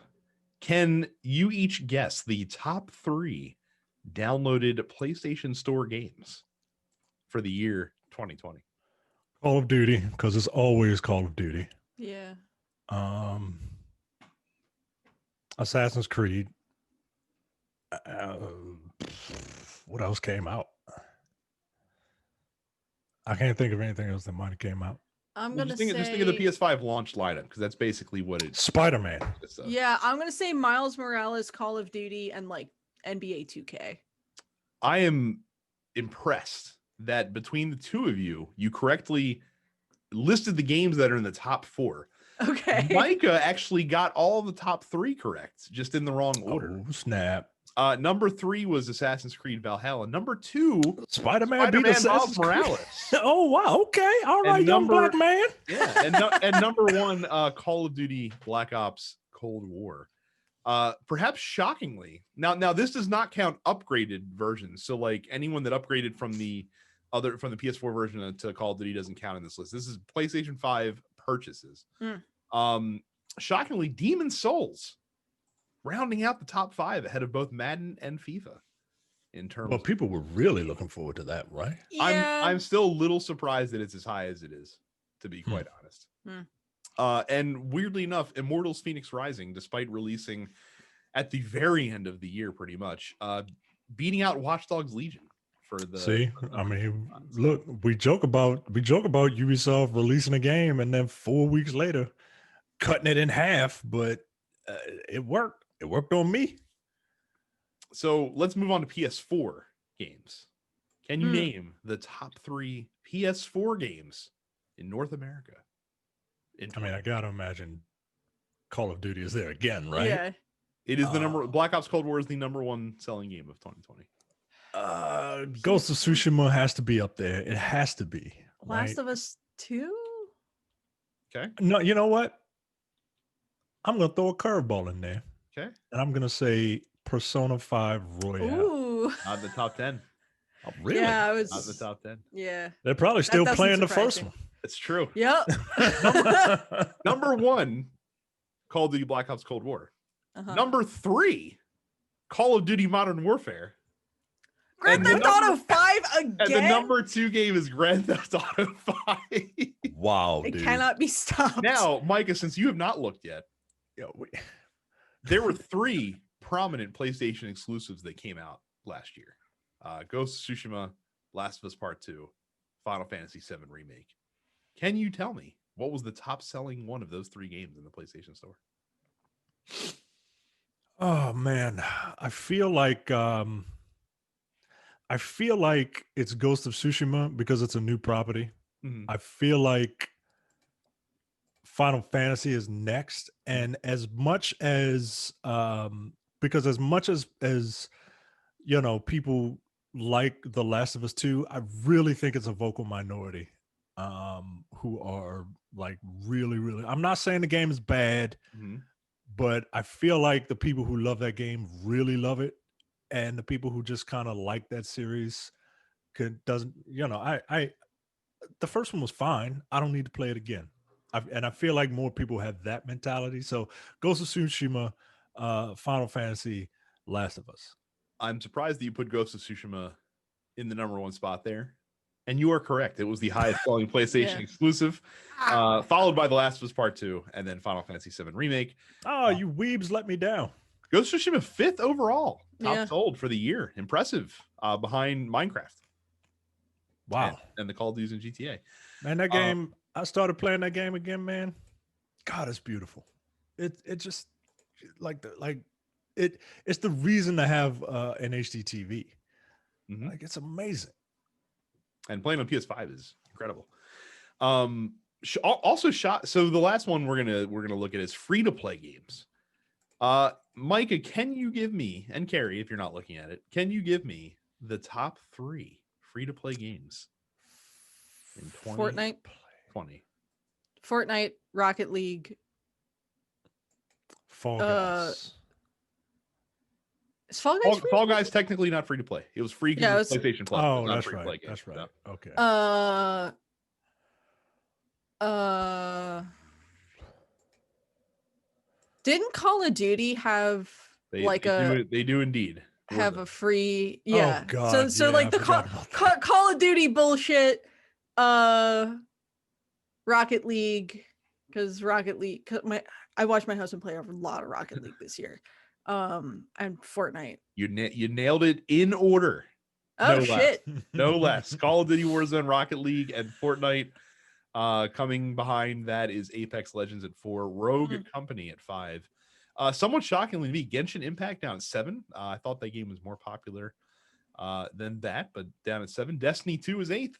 can you each guess the top 3 downloaded PlayStation Store games for the year 2020? Call of Duty, because it's always Call of Duty. Yeah. Assassin's Creed. What else came out? I can't think of anything else that might have came out. I'm gonna just think of the PS5 launch lineup, because that's basically what it's. Spider-Man. Yeah, I'm gonna say Miles Morales, Call of Duty, and like NBA 2K. I am impressed that between the two of you, you correctly listed the games that are in the top 4. Okay. Micah actually got all the top 3 correct, just in the wrong order. Oh, snap. Number 3 was Assassin's Creed Valhalla. Number 2, Spider-Man beat Miles Morales. Oh, wow. Okay. All right, young black man. Yeah. And number 1, Call of Duty Black Ops Cold War. Perhaps shockingly. Now this does not count upgraded versions. So like anyone that upgraded from the PS4 version to Call of Duty doesn't count in this list. This is PlayStation 5 purchases. Shockingly, Demon's Souls rounding out the top 5 ahead of both Madden and FIFA in terms. But people were really looking forward to that, right? Yeah. I'm still a little surprised that it's as high as it is, to be quite honest. And weirdly enough, Immortals Phoenix Rising, despite releasing at the very end of the year, pretty much, beating out Watch Dogs Legion for the. See, I mean, look, we joke about Ubisoft releasing a game and then 4 weeks later cutting it in half, but it worked. It worked on me. So let's move on to PS4 games. Can you name the top 3 PS4 games in North America? I mean, I gotta imagine Call of Duty is there again, right? Yeah. It is the number. Black Ops Cold War is the number 1 selling game of 2020. Ghost of Tsushima has to be up there. It has to be. Last of Us 2? Okay. No, you know what? I'm gonna throw a curveball in there. Okay. And I'm gonna say Persona 5 Royale. Ooh. Not in the top 10. Oh, really? Yeah, I was. Not in the top 10. Yeah. They're probably still doesn't playing the surprise first me. one. It's true. Yep. Number 1, Call of Duty Black Ops Cold War. Number 3, Call of Duty Modern Warfare. Grand Theft Auto 5 again. And the number 2 game is Grand Theft Auto 5. Wow, It dude. cannot be stopped. Now, Micah, since you have not looked yet, there were 3 prominent PlayStation exclusives that came out last year. Ghost of Tsushima, Last of Us Part 2, Final Fantasy VII Remake. Can you tell me what was the top selling one of those 3 games in the PlayStation Store? Oh man, I feel like it's Ghost of Tsushima because it's a new property. I feel like Final Fantasy is next, and as much as because as much as you know, people like The Last of Us 2, I really think it's a vocal minority who are like really. I'm not saying the game is bad. But I feel like the people who love that game really love it, and the people who just kind of like that series the first one was fine. I don't need to play it again. And I feel like more people have that mentality. So Ghost of Tsushima, Final Fantasy, Last of Us. I'm surprised that you put Ghost of Tsushima in the number 1 spot there. And you are correct. It was the highest selling PlayStation exclusive, followed by The Last of Us Part 2, and then Final Fantasy VII Remake. Oh, you weebs let me down. Ghost of Tsushima 5th overall, top sold for the year. Impressive, behind Minecraft. Wow. And the Call of Duty and GTA. Man, that game, I started playing that game again, man. God, it's beautiful. It just it's the reason to have an HD TV. Like, it's amazing. And playing on PS5 is incredible. Also shot. So the last one we're gonna look at is free to play games. Micah, can you give me, and Carrie, if you're not looking at it, can you give me the top 3 free-to-play games in 2020? Fortnite, Rocket League, Fall Guys. Is Fall Guys free? Fall Guys technically not free to play. It was free because it's PlayStation Plus. Oh, that's right. That's right. Okay. Didn't Call of Duty have they do indeed have a free yeah. Oh God, so like the Call of Duty bullshit, Rocket League, because Rocket League, I watched my husband play a lot of Rocket League this year, and Fortnite. You nailed it in order. Oh no shit, no less. Call of Duty Warzone, Rocket League, and Fortnite. Coming behind that is Apex Legends at 4, Rogue Company at 5. Somewhat shockingly to me, Genshin Impact down at 7. I thought that game was more popular than that, but down at 7. Destiny 2 is 8th.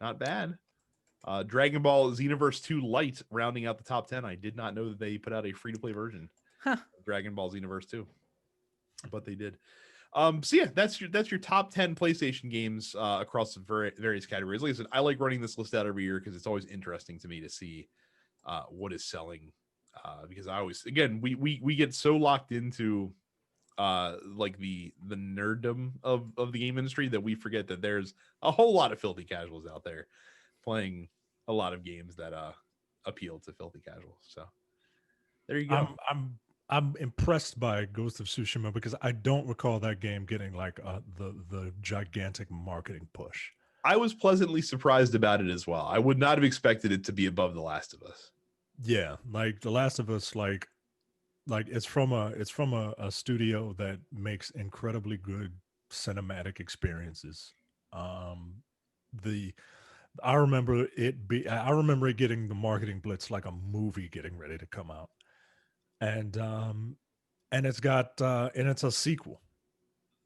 Not bad. Dragon Ball Xenoverse 2 Lite rounding out the top 10. I did not know that they put out a free-to-play version of Dragon Ball Xenoverse 2, but they did. So yeah, that's your top 10 PlayStation games across the various categories. Like I said, I like running this list out every year because it's always interesting to me to see what is selling. Because I always, again, we get so locked into like the nerddom of the game industry that we forget that there's a whole lot of filthy casuals out there playing a lot of games that appeal to filthy casuals. So there you go. I'm impressed by Ghost of Tsushima because I don't recall that game getting like the gigantic marketing push. I was pleasantly surprised about it as well. I would not have expected it to be above The Last of Us. Yeah, like The Last of Us, like it's from a studio that makes incredibly good cinematic experiences. I remember it getting the marketing blitz like a movie getting ready to come out. And it's got and it's a sequel.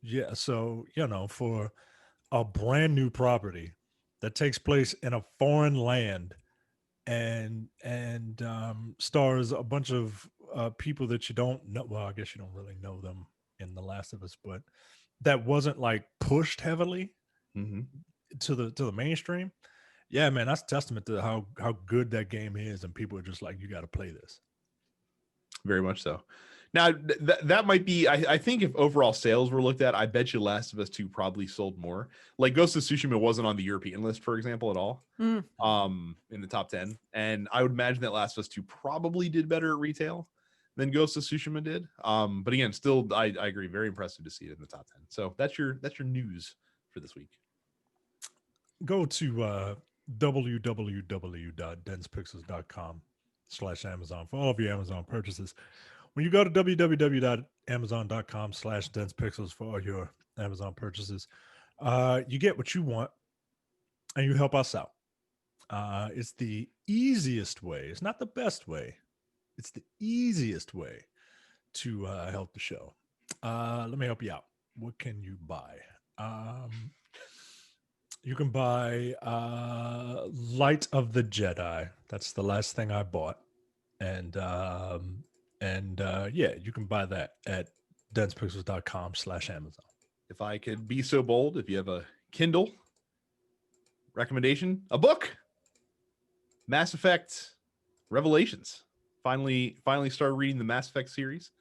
Yeah, so for a brand new property that takes place in a foreign land and stars a bunch of people that you don't know. Well, I guess you don't really know them in The Last of Us, but that wasn't like pushed heavily to the mainstream. Yeah, man, that's a testament to how good that game is, and people are just like, you got to play this. Very much so. Now, that might be, I think if overall sales were looked at, I bet you Last of Us 2 probably sold more. Like Ghost of Tsushima wasn't on the European list, for example, at all, in the top 10. And I would imagine that Last of Us 2 probably did better at retail than Ghost of Tsushima did. But again, still, I agree, very impressive to see it in the top 10. So that's your news for this week. Go to www.densepixels.com/Amazon for all of your Amazon purchases. When you go to www.amazon.com/densepixels for all your Amazon purchases, you get what you want and you help us out. It's the easiest way. It's not the best way. It's the easiest way to help the show. Let me help you out. What can you buy? You can buy Light of the Jedi. That's the last thing I bought. And yeah, you can buy that at densepixels.com/Amazon. If I could be so bold, if you have a Kindle recommendation, a book, Mass Effect Revelations. Finally started reading the Mass Effect series.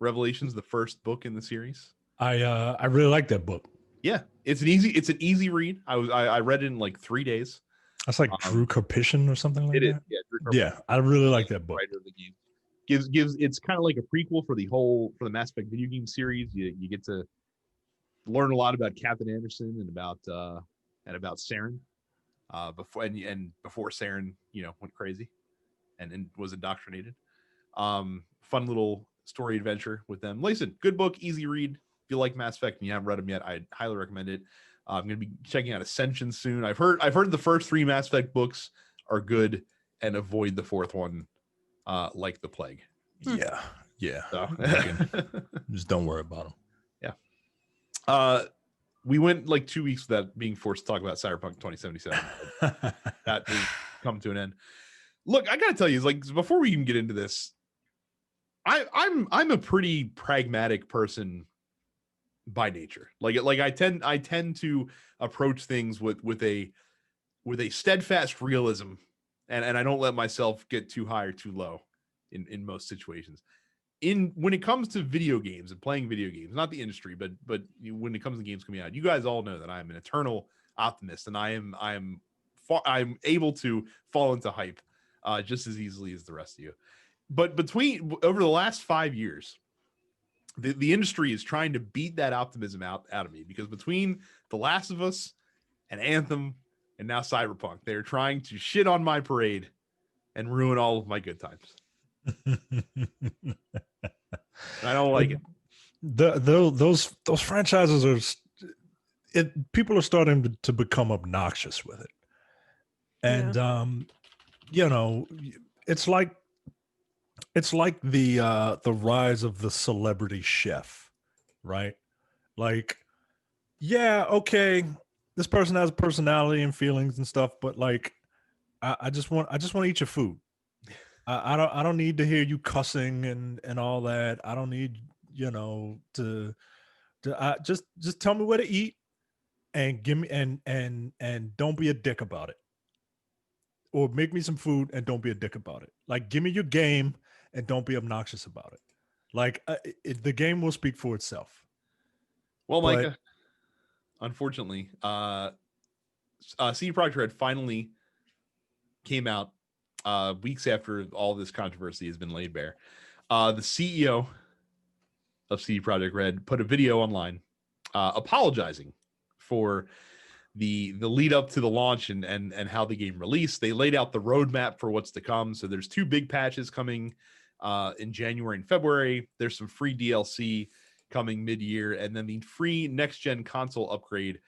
Revelations, the first book in the series. I really like that book. Yeah, it's an easy read. I read it in like 3 days. That's like Drew Karpyshyn or something like that. It is, yeah, I really like that book. Writer of the game. Gives it's kind of like a prequel for the Mass Effect video game series. You get to learn a lot about Captain Anderson and about Saren before Saren went crazy and was indoctrinated. Fun little story adventure with them. Listen, good book, easy read. If you like Mass Effect and you haven't read them yet, I'd highly recommend it. I'm going to be checking out Ascension soon. I've heard the first 3 Mass Effect books are good and avoid the 4th one like the plague. Yeah. So. Just don't worry about them. Yeah. We went like 2 weeks without being forced to talk about Cyberpunk 2077. That will come to an end. Look, I got to tell you, like before we even get into this, I'm a pretty pragmatic person by nature. Like I tend to approach things with a steadfast realism, and I don't let myself get too high or too low in most situations. When it comes to video games and playing video games, not the industry, but when it comes to games coming out, you guys all know that I am an eternal optimist, and I'm able to fall into hype just as easily as the rest of you. But over the last 5 years, the industry is trying to beat that optimism out of me, because between The Last of Us and Anthem and now Cyberpunk, they're trying to shit on my parade and ruin all of my good times. I don't like it. Those franchises are people are starting to become obnoxious with it. And you know, it's like the rise of the celebrity chef, right? Like, yeah, okay, this person has a personality and feelings and stuff, but like, I just want to eat your food. I don't need to hear you cussing and all that. I don't need, you know, to just tell me where to eat and give me and don't be a dick about it. Or make me some food and don't be a dick about it. Like, give me your game and don't be obnoxious about it. Like, the game will speak for itself. Well, Micah, unfortunately, CD Projekt Red finally came out weeks after all this controversy has been laid bare. The CEO of CD Projekt Red put a video online apologizing for the lead up to the launch and how the game released. They laid out the roadmap for what's to come. So there's 2 big patches coming in January and February. There's some free DLC coming mid-year, and then the free next-gen console upgrade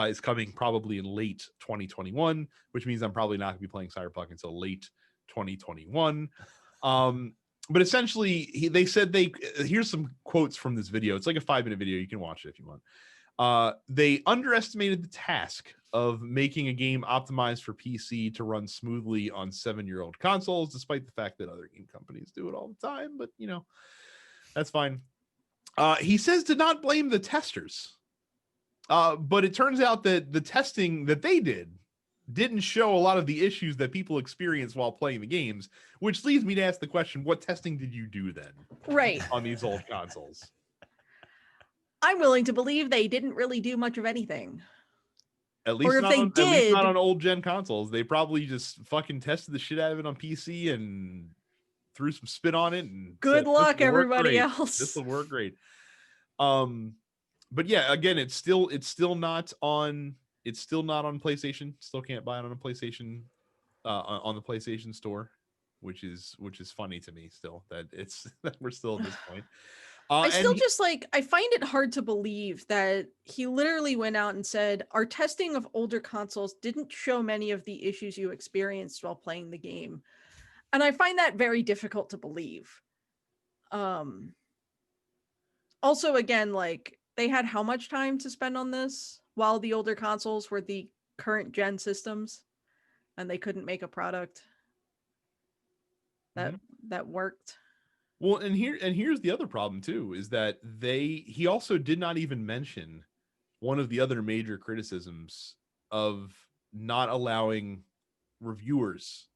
is coming probably in late 2021, which means I'm probably not going to be playing Cyberpunk until late 2021. But essentially, they said here's some quotes from this video. It's like a 5-minute video. You can watch it if you want. They underestimated the task of making a game optimized for PC to run smoothly on 7-year-old consoles, despite the fact that other game companies do it all the time. But, you know, that's fine. He says to not blame the testers. But it turns out that the testing that they didn't show a lot of the issues that people experience while playing the games, which leads me to ask the question, what testing did you do then? Right. On these old consoles? I'm willing to believe they didn't really do much of anything. At least not on old gen consoles. They probably just fucking tested the shit out of it on PC and threw some spit on it and good luck, everybody else. This will work great. But yeah, again, it's still not on PlayStation. Still can't buy it on a PlayStation on the PlayStation Store, which is funny to me still that we're still at this point. I still I find it hard to believe that he literally went out and said, our testing of older consoles didn't show many of the issues you experienced while playing the game. And I find that very difficult to believe. Also, again, like, they had how much time to spend on this while the older consoles were the current gen systems and they couldn't make a product that worked. Well, and here's the other problem too, is that he also did not even mention one of the other major criticisms of not allowing reviewers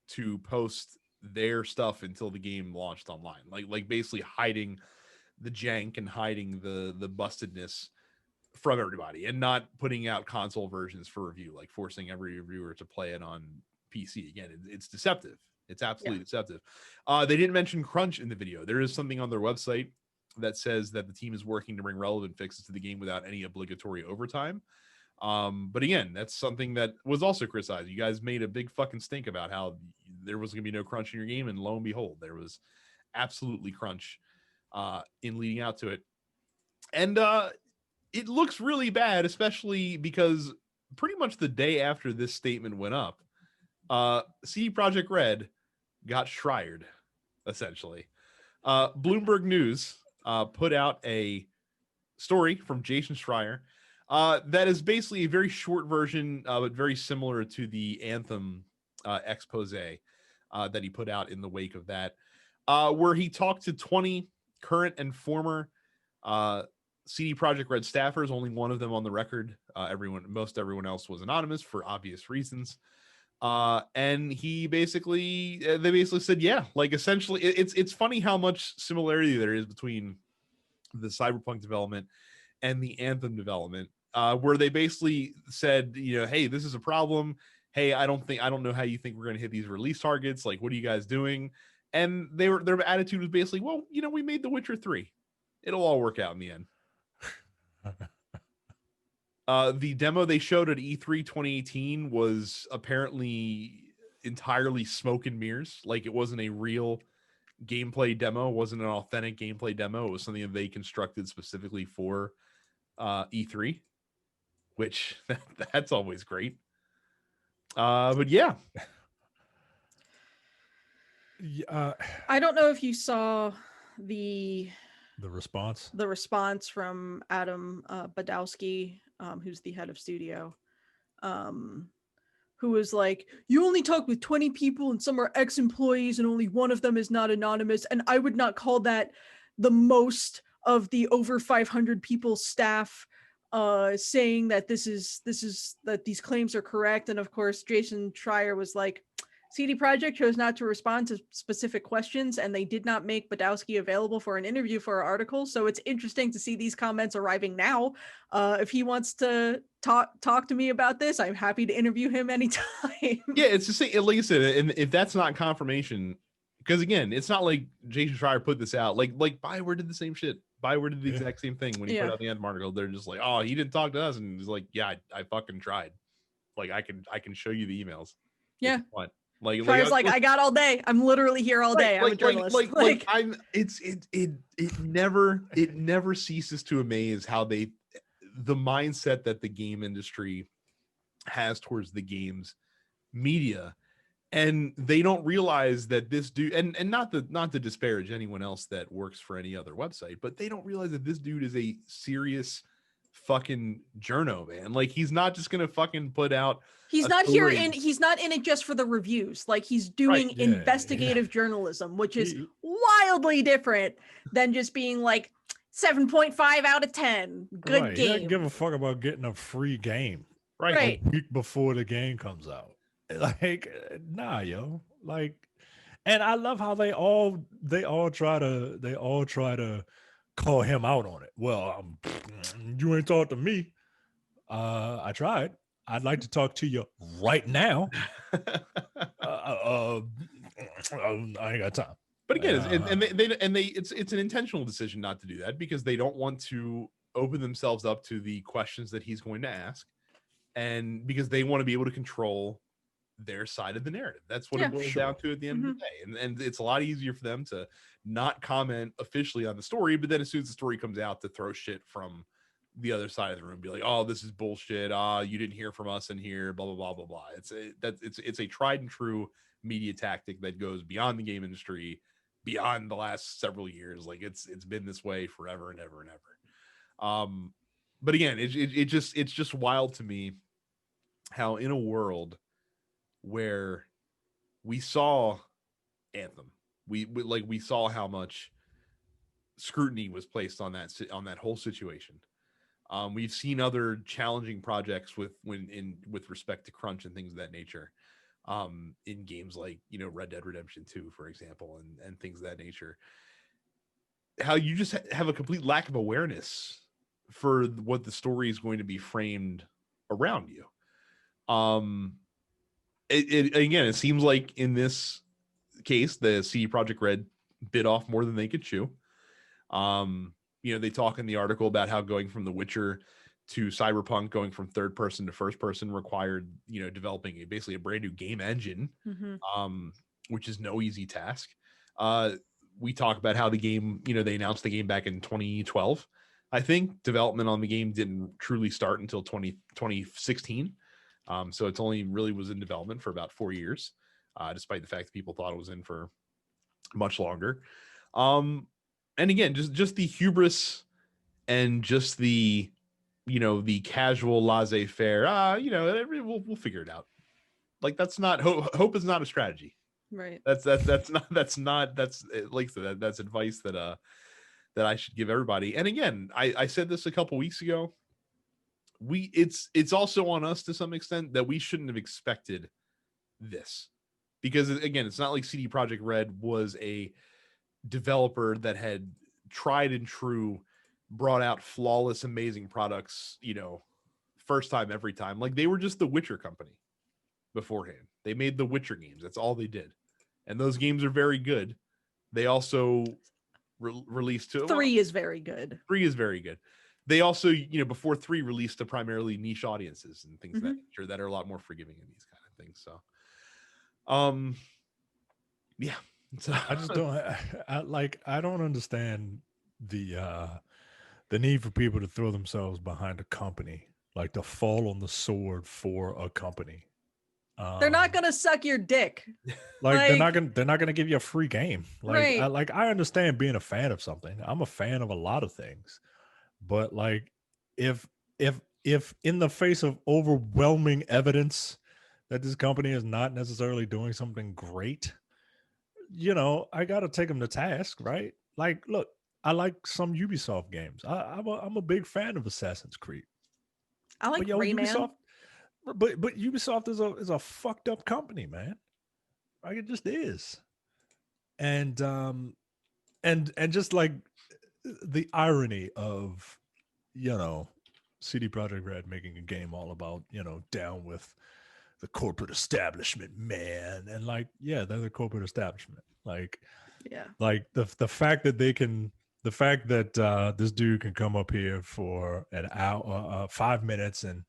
to post their stuff until the game launched online. Like basically hiding the jank and hiding the bustedness from everybody and not putting out console versions for review, like forcing every reviewer to play it on PC. Again, it's deceptive. It's absolutely deceptive. They didn't mention crunch in the video. There is something on their website that says that the team is working to bring relevant fixes to the game without any obligatory overtime. But again, that's something that was also criticized. You guys made a big fucking stink about how there was going to be no crunch in your game, and lo and behold, there was absolutely crunch in leading out to it. And it looks really bad, especially because pretty much the day after this statement went up, CD Projekt Red got Schreiered, essentially. Bloomberg News put out a story from Jason Schreier that is basically a very short version, but very similar to the Anthem expose that he put out in the wake of that. where he talked to 20 current and former CD Projekt Red staffers. Only one of them on the record. Most everyone else was anonymous for obvious reasons. And they basically said, yeah, like essentially, it's funny how much similarity there is between the Cyberpunk development and the Anthem development, where they basically said, hey, this is a problem. Hey, I don't know how you think we're going to hit these release targets. Like, what are you guys doing? And their attitude was basically, well, we made The Witcher 3. It'll all work out in the end. The demo they showed at E3 2018 was apparently entirely smoke and mirrors. Like, it wasn't a real gameplay demo. It wasn't an authentic gameplay demo. It was something that they constructed specifically for E3, which that's always great. But yeah. I don't know if you saw the response from Adam Badowski, who's the head of studio, who was like, you only talk with 20 people and some are ex-employees and only one of them is not anonymous, and I would not call that the most of the over 500 people staff saying that that these claims are correct. And of course Jason Schreier was like, CD Projekt chose not to respond to specific questions, and they did not make Badowski available for an interview for our article. So it's interesting to see these comments arriving now. If he wants to talk to me about this, I'm happy to interview him anytime. Yeah, it's just like I said, and if that's not confirmation, because again, it's not like Jason Schreier put this out. Like Bioware did the same shit. Bioware did the exact same thing when he put out the Anthem article. They're just like, oh, he didn't talk to us, and he's like, yeah, I fucking tried. Like, I can show you the emails. Yeah. What? Like I got all day. I'm literally here all day. I'm a journalist. It never ceases to amaze how the mindset that the game industry has towards the games media, and they don't realize that this dude, and not to disparage anyone else that works for any other website, but they don't realize that this dude is a serious fucking journo, man. Like, he's not just gonna fucking put out. He's not in it just for the reviews. Like, he's doing investigative journalism, which is wildly different than just being like 7.5 out of 10. Good game. He doesn't give a fuck about getting a free game right a week before the game comes out. Like, nah, yo. Like, and I love how they all try to call him out on it. Well, you ain't talked to me. I tried. I'd like to talk to you right now. I ain't got time. But again, it's an intentional decision not to do that, because they don't want to open themselves up to the questions that he's going to ask, and because they want to be able to control their side of the narrative. That's what it boils down to at the end of the day. And it's a lot easier for them to not comment officially on the story, but then as soon as the story comes out, to throw shit from the other side of the room, be like, oh, this is bullshit. You didn't hear from us in here, blah, blah, blah, blah, blah. It's a tried and true media tactic that goes beyond the game industry, beyond the last several years. Like, it's been this way forever and ever and ever. But again, it's just wild to me how, in a world where we saw Anthem, we saw how much scrutiny was placed on that whole situation. We've seen other challenging projects with respect to crunch and things of that nature, in games like, Red Dead Redemption 2, for example, and things of that nature. How you just have a complete lack of awareness for what the story is going to be framed around you. It seems like in this case, the CD Projekt Red bit off more than they could chew. They talk in the article about how going from The Witcher to Cyberpunk, going from third person to first person, required, developing basically a brand new game engine, which is no easy task. We talk about how the game, they announced the game back in 2012. I think development on the game didn't truly start until 2016. So it's only really was in development for about 4 years, despite the fact that people thought it was in for much longer. And again, just the hubris and just the, the casual laissez-faire, we'll figure it out. Like, that's not hope is not a strategy. Right. That's like that's advice that I should give everybody. And again, I said this a couple weeks ago. It's also on us to some extent that we shouldn't have expected this, because again, it's not like CD Projekt Red was a developer that had tried and true brought out flawless, amazing products, first time every time. Like, they were just the Witcher company beforehand. They made the Witcher games. That's all they did, and those games are very good. They also released 3 is very good. 3 is very good. They also, before 3 released to primarily niche audiences and things of that nature that are a lot more forgiving in these kind of things. So, yeah. So I just don't. I don't understand the need for people to throw themselves behind a company, like to fall on the sword for a company. They're not gonna suck your dick. Like they're not gonna give you a free game. Like right. I understand being a fan of something. I'm a fan of a lot of things, but like if if in the face of overwhelming evidence that this company is not necessarily doing something great, I got to take them to task, right? Like, look, I like some Ubisoft games. I'm a big fan of Assassin's Creed. I like But yo, Rayman. Ubisoft, but Ubisoft is a fucked up company, man. Like, it just is. And and just like the irony of CD Projekt Red making a game all about down with the corporate establishment, man. And like, yeah, they're the corporate establishment. Like, yeah, like the fact that the fact that this dude can come up here for an hour, 5 minutes, and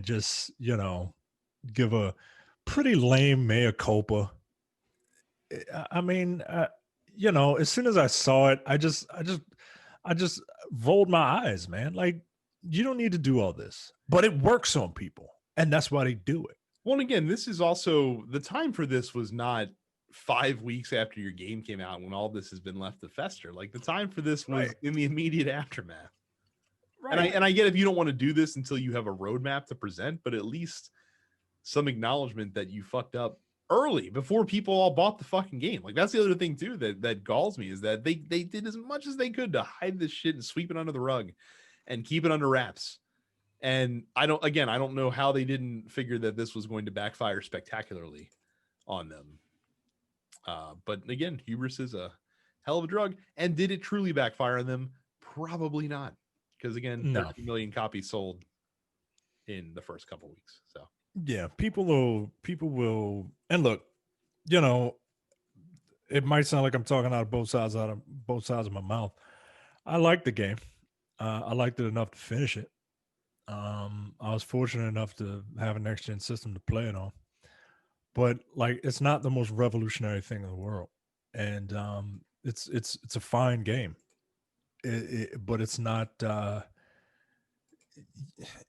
just give a pretty lame mea culpa. I mean, as soon as I saw it, I just rolled my eyes, man. Like, you don't need to do all this, but it works on people, and that's why they do it. Well, again, this is also the time for this was not 5 weeks after your game came out when all this has been left to fester. Like, the time for this was in the immediate aftermath. Right. And I get if you don't want to do this until you have a roadmap to present, but at least some acknowledgement that you fucked up early before people all bought the fucking game. Like, that's the other thing too that galls me, is that they did as much as they could to hide this shit and sweep it under the rug and keep it under wraps. And I don't know how they didn't figure that this was going to backfire spectacularly on them. But again, hubris is a hell of a drug. And did it truly backfire on them? Probably not. Because again, 30 million copies sold in the first couple weeks. So yeah, people will, and look, it might sound like I'm talking out of both sides of my mouth. I like the game. I liked it enough to finish it. I was fortunate enough to have a next gen system to play it on, but like, it's not the most revolutionary thing in the world, and it's a fine game. But it's not.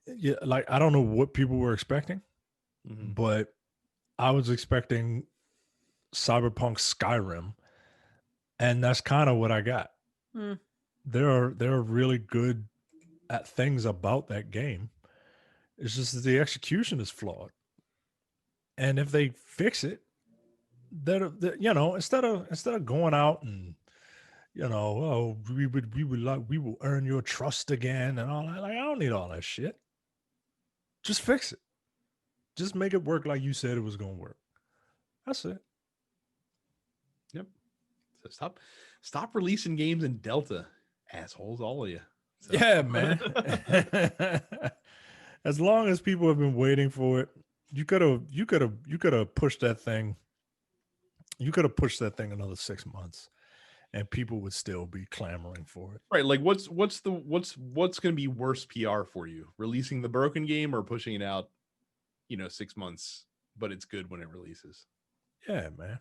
Yeah, like, I don't know what people were expecting, but I was expecting Cyberpunk Skyrim, and that's kind of what I got. There are really good at things about that game. It's just that the execution is flawed, and if they fix it, that instead of going out and we will earn your trust again and all that. Like, I don't need all that shit. Just fix it. Just make it work like you said it was going to work. That's it. Yep. So stop releasing games in Delta, assholes, all of you. So. Yeah, man. As long as people have been waiting for it, you could have pushed that thing. You could have pushed that thing another 6 months, and people would still be clamoring for it. Right. Like, what's going to be worse PR for you? Releasing the broken game or pushing it out, 6 months, but it's good when it releases? Yeah, man.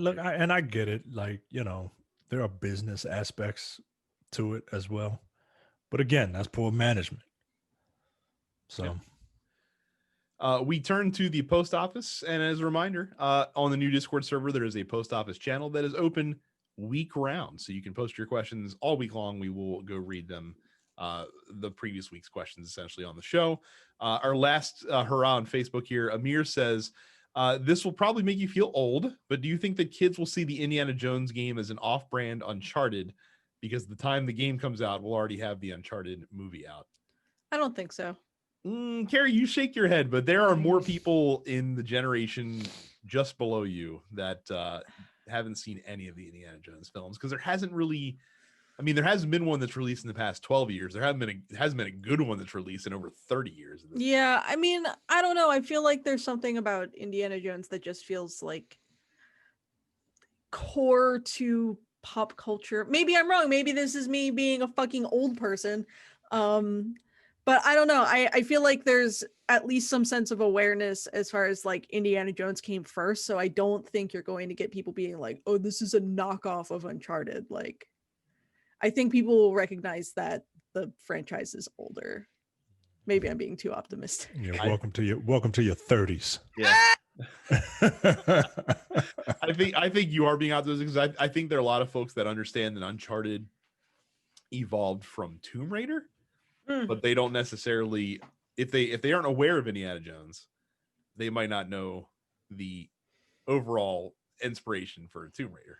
Look, I get it. Like, there are business aspects to it as well. But again, that's poor management. So we turn to the post office. And as a reminder, on the new Discord server, there is a post office channel that is open week round. So you can post your questions all week long. We will go read them, the previous week's questions, essentially, on the show. Our last hurrah on Facebook here, Amir says, This will probably make you feel old, but do you think that kids will see the Indiana Jones game as an off-brand Uncharted because the time the game comes out, we'll already have the Uncharted movie out? I don't think so. Carrie, you shake your head, but there are more people in the generation just below you that haven't seen any of the Indiana Jones films because there hasn't really. I mean, there hasn't been one that's released in the past 12 years. There hasn't been a good one that's released in over 30 years. Yeah, I mean, I don't know. I feel like there's something about Indiana Jones that just feels like core to pop culture. Maybe I'm wrong. Maybe this is me being a fucking old person. But I don't know. I feel like there's at least some sense of awareness as far as like Indiana Jones came first. So I don't think you're going to get people being like, oh, this is a knockoff of Uncharted. Like, I think people will recognize that the franchise is older. Maybe I'm being too optimistic. Yeah, welcome to your 30s. Yeah. I think you are being optimistic because I think there are a lot of folks that understand that Uncharted evolved from Tomb Raider, but they don't necessarily, if they aren't aware of Indiana Jones, they might not know the overall inspiration for Tomb Raider.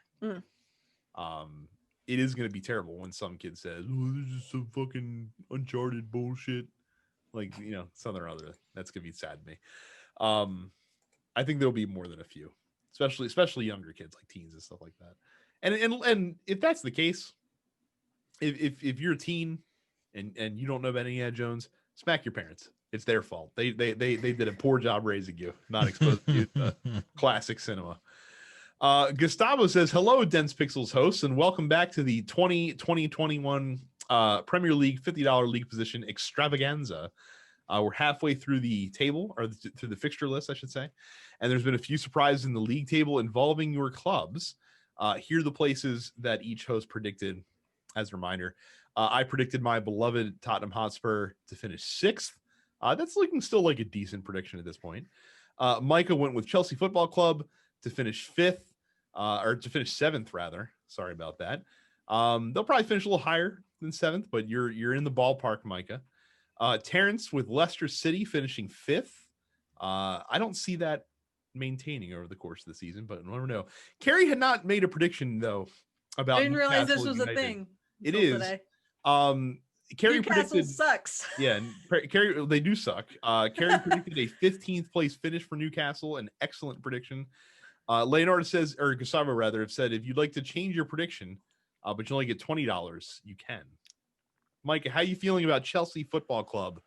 It is going to be terrible when some kid says, "Oh, this is some fucking Uncharted bullshit," like, you know, something or other. That's going to be sad to me. I think there'll be more than a few, especially younger kids like teens and stuff like that. And if that's the case, if you're a teen and you don't know about Indiana Jones, smack your parents. It's their fault. They did a poor job raising you, not exposing you to classic cinema. Gustavo says, hello, Dense Pixels hosts, and welcome back to the 2021 Premier League $50 league position extravaganza. We're halfway through the table, or through the fixture list, I should say. And there's been a few surprises in the league table involving your clubs. Here are the places that each host predicted. As a reminder, I predicted my beloved Tottenham Hotspur to finish 6th. That's looking still like a decent prediction at this point. Micah went with Chelsea Football Club to finish 5th, or to finish 7th, rather. Sorry about that. They'll probably finish a little higher than 7th, but you're in the ballpark, Micah. Terrence with Leicester City finishing 5th. I don't see that maintaining over the course of the season, but I don't know. Carrie had not made a prediction though about. I didn't realize this was United. A thing. It is. Today. Carrie Newcastle predicted, sucks. Yeah, Carrie, they do suck. Carrie predicted a 15th place finish for Newcastle, an excellent prediction. Leonardo says, or Gustavo rather, have said, if you'd like to change your prediction, but you only get $20, you can. Mike, how are you feeling about Chelsea Football Club?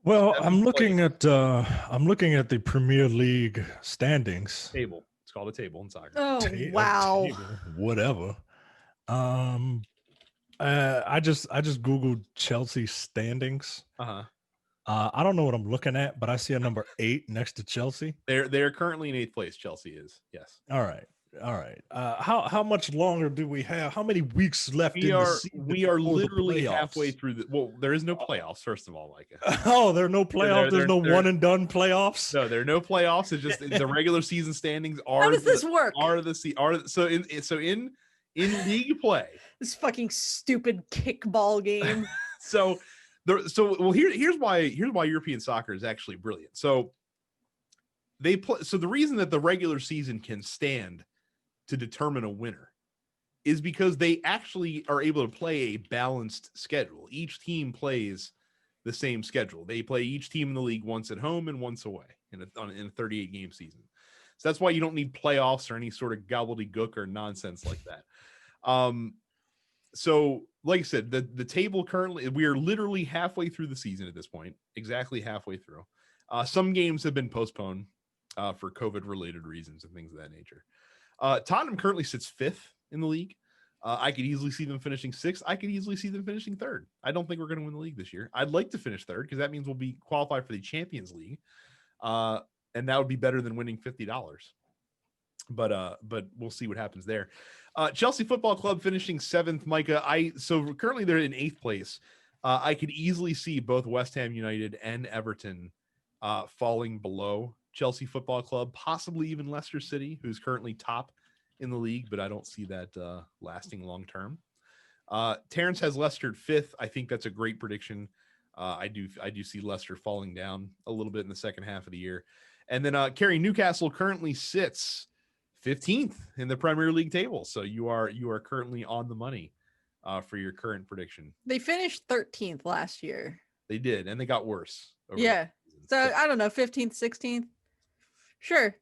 Well, I'm looking at the Premier League standings. Table. It's called a table in soccer. Oh, wow. Table, whatever. I just Googled Chelsea standings. I don't know what I'm looking at, but I see a number 8 next to Chelsea. They're currently in 8th place. Chelsea is, yes. All right. How much longer do we have? How many weeks left? We are literally halfway through the. Well, there is no playoffs. First of all, Micah. Oh, there are no playoffs. There's no one and done playoffs. No, there are no playoffs. It's just the regular season standings are. How does this work? So in league play. This fucking stupid kickball game. Here's why European soccer is actually brilliant. So they play. So the reason that the regular season can stand to determine a winner is because they actually are able to play a balanced schedule. Each team plays the same schedule. They play each team in the league once at home and once away in a 38 game season. So that's why you don't need playoffs or any sort of gobbledygook or nonsense like that. So like I said, the table currently, we are literally halfway through the season at this point, exactly halfway through. Some games have been postponed for COVID related reasons and things of that nature. Tottenham currently sits 5th in the league. I could easily see them finishing 6th. I could easily see them finishing 3rd. I don't think we're going to win the league this year. I'd like to finish 3rd because that means we'll be qualified for the Champions League. And that would be better than winning $50. But we'll see what happens there. Chelsea Football Club finishing 7th, Micah. So currently they're in 8th place. I could easily see both West Ham United and Everton falling below Chelsea Football Club, possibly even Leicester City, who's currently top in the league, but I don't see that lasting long term. Terrence has Leicester 5th. I think that's a great prediction. I do see Leicester falling down a little bit in the second half of the year. And then Kerry, Newcastle currently sits 15th in the Premier League table. So you are currently on the money for your current prediction. They finished 13th last year. They did, and they got worse. Yeah. So I don't know, 15th, 16th. Sure.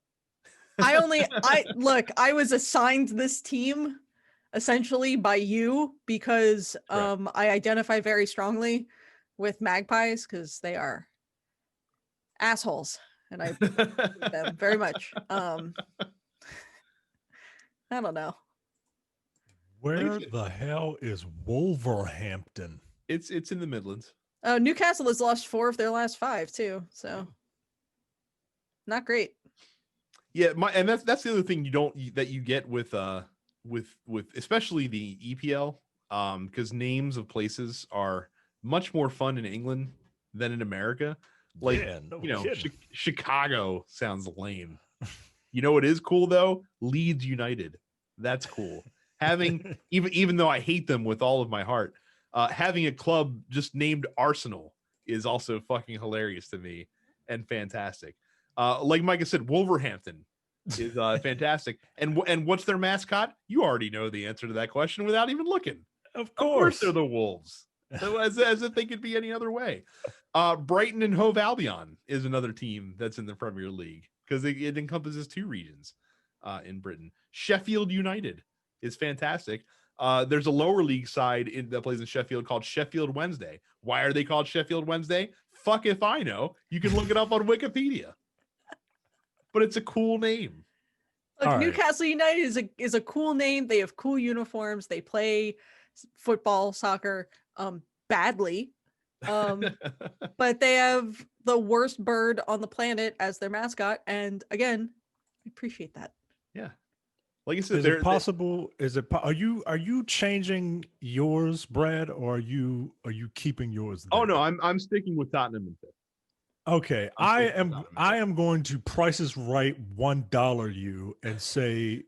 I was assigned this team essentially by you because I identify very strongly with Magpies because they are assholes and I hate them very much. I don't know. Where the hell is Wolverhampton? It's in the Midlands. Oh, Newcastle has lost 4 of their last 5 too, so not great. Yeah, and that's the other thing you get with especially the EPL, because names of places are much more fun in England than in America. Like, yeah, no Chicago sounds lame. You know what is cool though? Leeds United. That's cool. Having even though I hate them with all of my heart, having a club just named Arsenal is also fucking hilarious to me and fantastic. Like Micah said, Wolverhampton is fantastic. And what's their mascot? You already know the answer to that question without even looking. Of course they're the Wolves. So as if they could be any other way. Brighton and Hove Albion is another team that's in the Premier League because it encompasses 2 regions in Britain. Sheffield United is fantastic. There's a lower league side that plays in Sheffield called Sheffield Wednesday. Why are they called Sheffield Wednesday? Fuck if I know. You can look it up on Wikipedia. But it's a cool name. Look, Newcastle United is a cool name. They have cool uniforms. They play football, soccer, badly. But they have the worst bird on the planet as their mascot. And again, I appreciate that. Yeah. Like I said, is it possible? Are you changing yours, Brad, or are you keeping yours there? Oh no, I'm sticking with Tottenham and 5th. Okay, I am going to Price is Right $1 you and say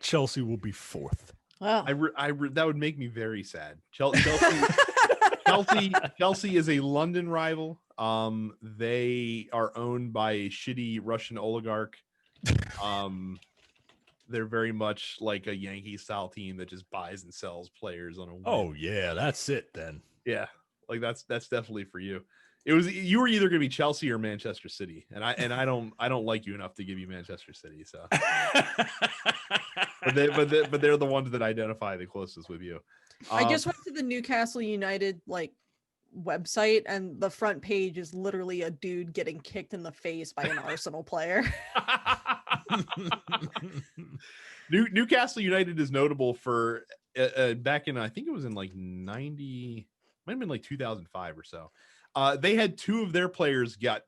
Chelsea will be 4th. Wow, that would make me very sad. Chelsea is a London rival. They are owned by a shitty Russian oligarch. They're very much like a Yankee style team that just buys and sells players on a whim. Oh yeah, that's it then. Yeah, like that's definitely for you. You were either going to be Chelsea or Manchester City, and I don't like you enough to give you Manchester City. So, but they're the ones that identify the closest with you. I just went to the Newcastle United website, and the front page is literally a dude getting kicked in the face by an Arsenal player. Newcastle United is notable for back in, I think it was in 90, might have been 2005 or so. They had 2 of their players got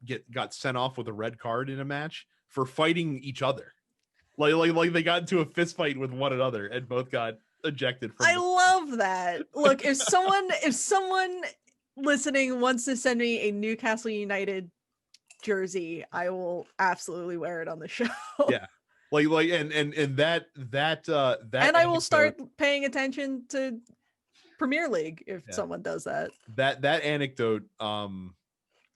sent off with a red card in a match for fighting each other. Like they got into a fist fight with one another and both got ejected from love that. Look, if someone listening wants to send me a Newcastle United jersey, I will absolutely wear it on the show. Yeah. And that and I will start paying attention to Premier League if someone does that. That anecdote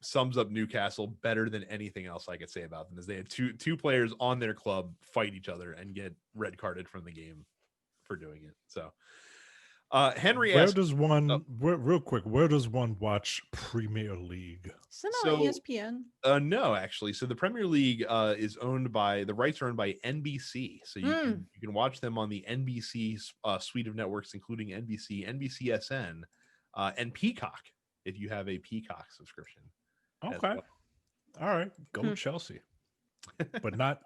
sums up Newcastle better than anything else I could say about them, is they had two players on their club fight each other and get red carded from the game for doing it. So Henry where asked, does one real quick, where does one watch Premier League? Isn't it on ESPN? No, actually. So the Premier League is owned by, the rights are owned by NBC. So you can watch them on the NBC suite of networks, including NBC, NBCSN, and Peacock if you have a Peacock subscription. Okay. Well. All right. Go Chelsea. But not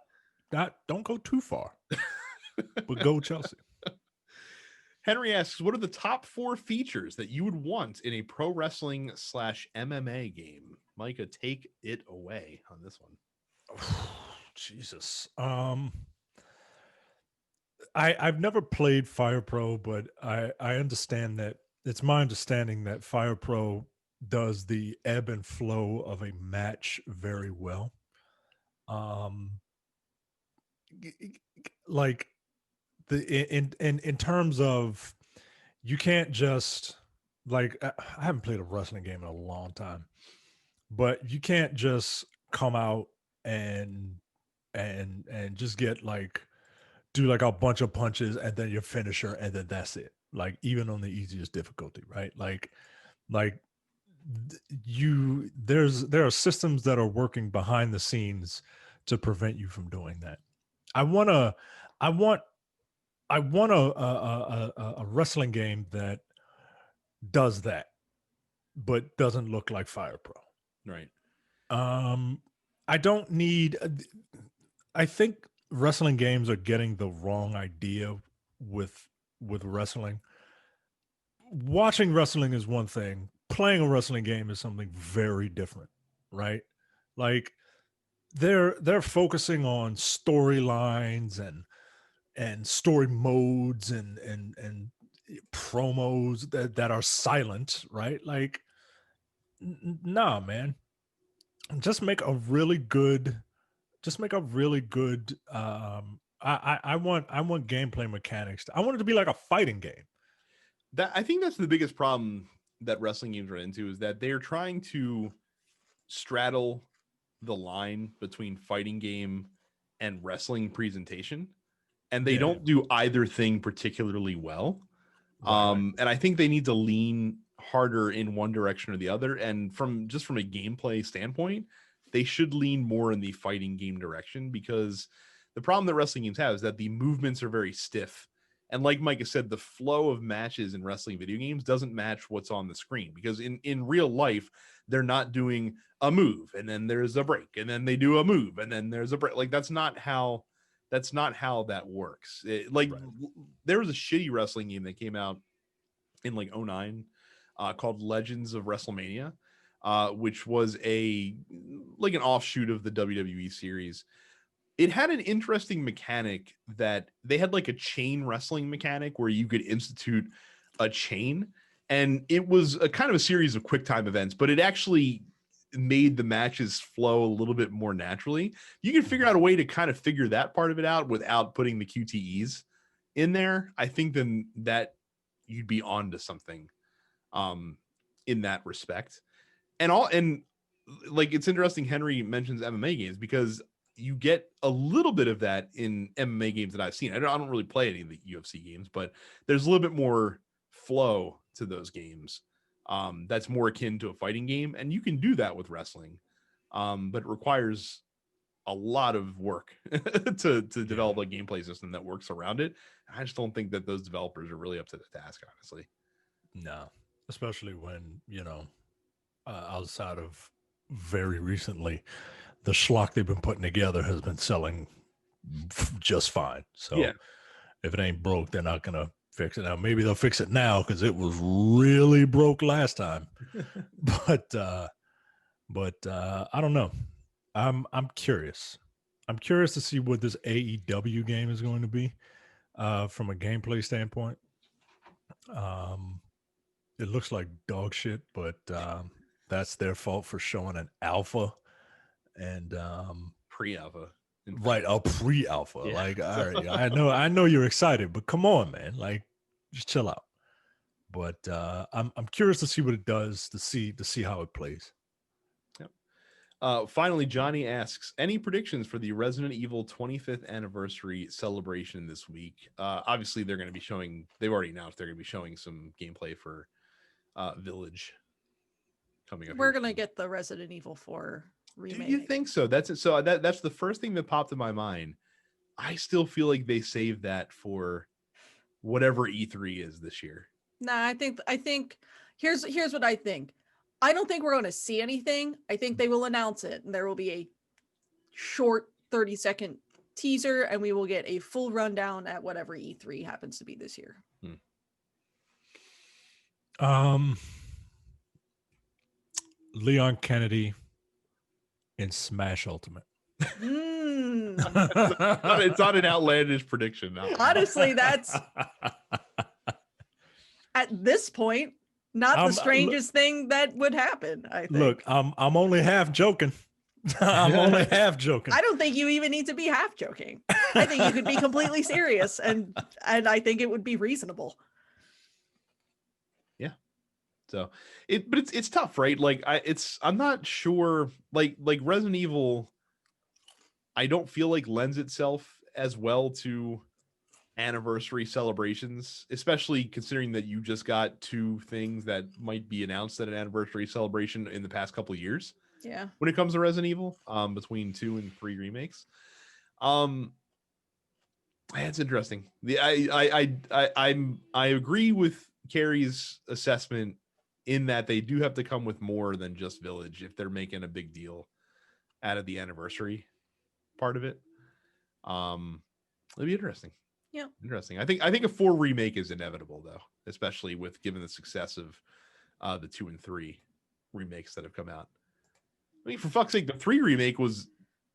don't go too far. But go Chelsea. Henry asks, what are the top 4 features that you would want in a pro wrestling / MMA game? Micah, take it away on this one. Jesus. I've never played Fire Pro, but I understand that it's my understanding that Fire Pro does the ebb and flow of a match very well. Like in terms of, you can't just, like, I haven't played a wrestling game in a long time, but you can't just come out and and just get like do like a bunch of punches and then your finisher and then that's it. Like even on the easiest difficulty, right? Like there are systems that are working behind the scenes to prevent you from doing that. I want to I want I want a wrestling game that does that, but doesn't look like Fire Pro. Right. I don't need. I think wrestling games are getting the wrong idea with wrestling. Watching wrestling is one thing. Playing a wrestling game is something very different, right? Like they're focusing on storylines and story modes and promos that are silent, right? Like nah, man. Just make a really good I want gameplay mechanics. I want it to be like a fighting game. That I think that's the biggest problem that wrestling games run into, is that they're trying to straddle the line between fighting game and wrestling presentation, and they don't do either thing particularly well. Right. And I think they need to lean harder in one direction or the other. And from a gameplay standpoint, they should lean more in the fighting game direction, because the problem that wrestling games have is that the movements are very stiff. And like Micah said, the flow of matches in wrestling video games doesn't match what's on the screen, because in real life, they're not doing a move and then there's a break and then they do a move and then there's a break. Like that's not how that works. Right. There was a shitty wrestling game that came out in like 09 called Legends of Wrestlemania, which was an offshoot of the WWE series. It had an interesting mechanic that they had like a chain wrestling mechanic where you could institute a chain, and it was a kind of a series of quick time events, but it actually made the matches flow a little bit more naturally. You can figure out a way to kind of figure that part of it out without putting the QTEs in there. I think then that you'd be on to something in that respect. And like, it's interesting Henry mentions MMA games, because you get a little bit of that in MMA games that I've seen. I don't really play any of the UFC games, but there's a little bit more flow to those games. That's more akin to a fighting game, and you can do that with wrestling, but it requires a lot of work to develop a gameplay system that works around it. I just don't think that those developers are really up to the task, honestly. No, especially when, outside of very recently, the schlock they've been putting together has been selling just fine. So if it ain't broke, they're not going to fix it. Now, maybe they'll fix it now because it was really broke last time. but I don't know. I'm curious. I'm curious to see what this AEW game is going to be from a gameplay standpoint. It looks like dog shit, but that's their fault for showing an alpha and pre-alpha. Right, a pre-alpha. Yeah. Like, all right, I know you're excited, but come on, man. Like, just chill out. But I'm curious to see what it does, to see how it plays. Yep. Finally, Johnny asks, any predictions for the Resident Evil 25th anniversary celebration this week? Obviously, they're going to be showing. They've already announced they're going to be showing some gameplay for Village coming up. We're going to get the Resident Evil 4 remake. Do you think so? That's it. So that's the first thing that popped in my mind. I still feel like they saved that for whatever E3 is this year. Nah, I think here's what I think. I don't think we're going to see anything. I think they will announce it, and there will be a short 30-second teaser, and we will get a full rundown at whatever E3 happens to be this year. Leon Kennedy in Smash Ultimate. It's not an outlandish prediction. No. Honestly, that's at this point not the strangest thing that would happen. I think. Look, I'm only half joking. I'm only half joking. I don't think you even need to be half joking. I think you could be completely serious, and I think it would be reasonable. Yeah. So it's tough, right? Like I'm not sure. Like Resident Evil I don't feel like lends itself as well to anniversary celebrations, especially considering that you just got 2 things that might be announced at an anniversary celebration in the past couple of years. Yeah. When it comes to Resident Evil, between 2 and 3 remakes. It's interesting. I agree with Carrie's assessment in that they do have to come with more than just Village if they're making a big deal out of the anniversary part of it. It'll be interesting. Yeah, interesting. I think a 4 remake is inevitable though, especially with given the success of the 2 and 3 remakes that have come out. I mean, for fuck's sake, the 3 remake was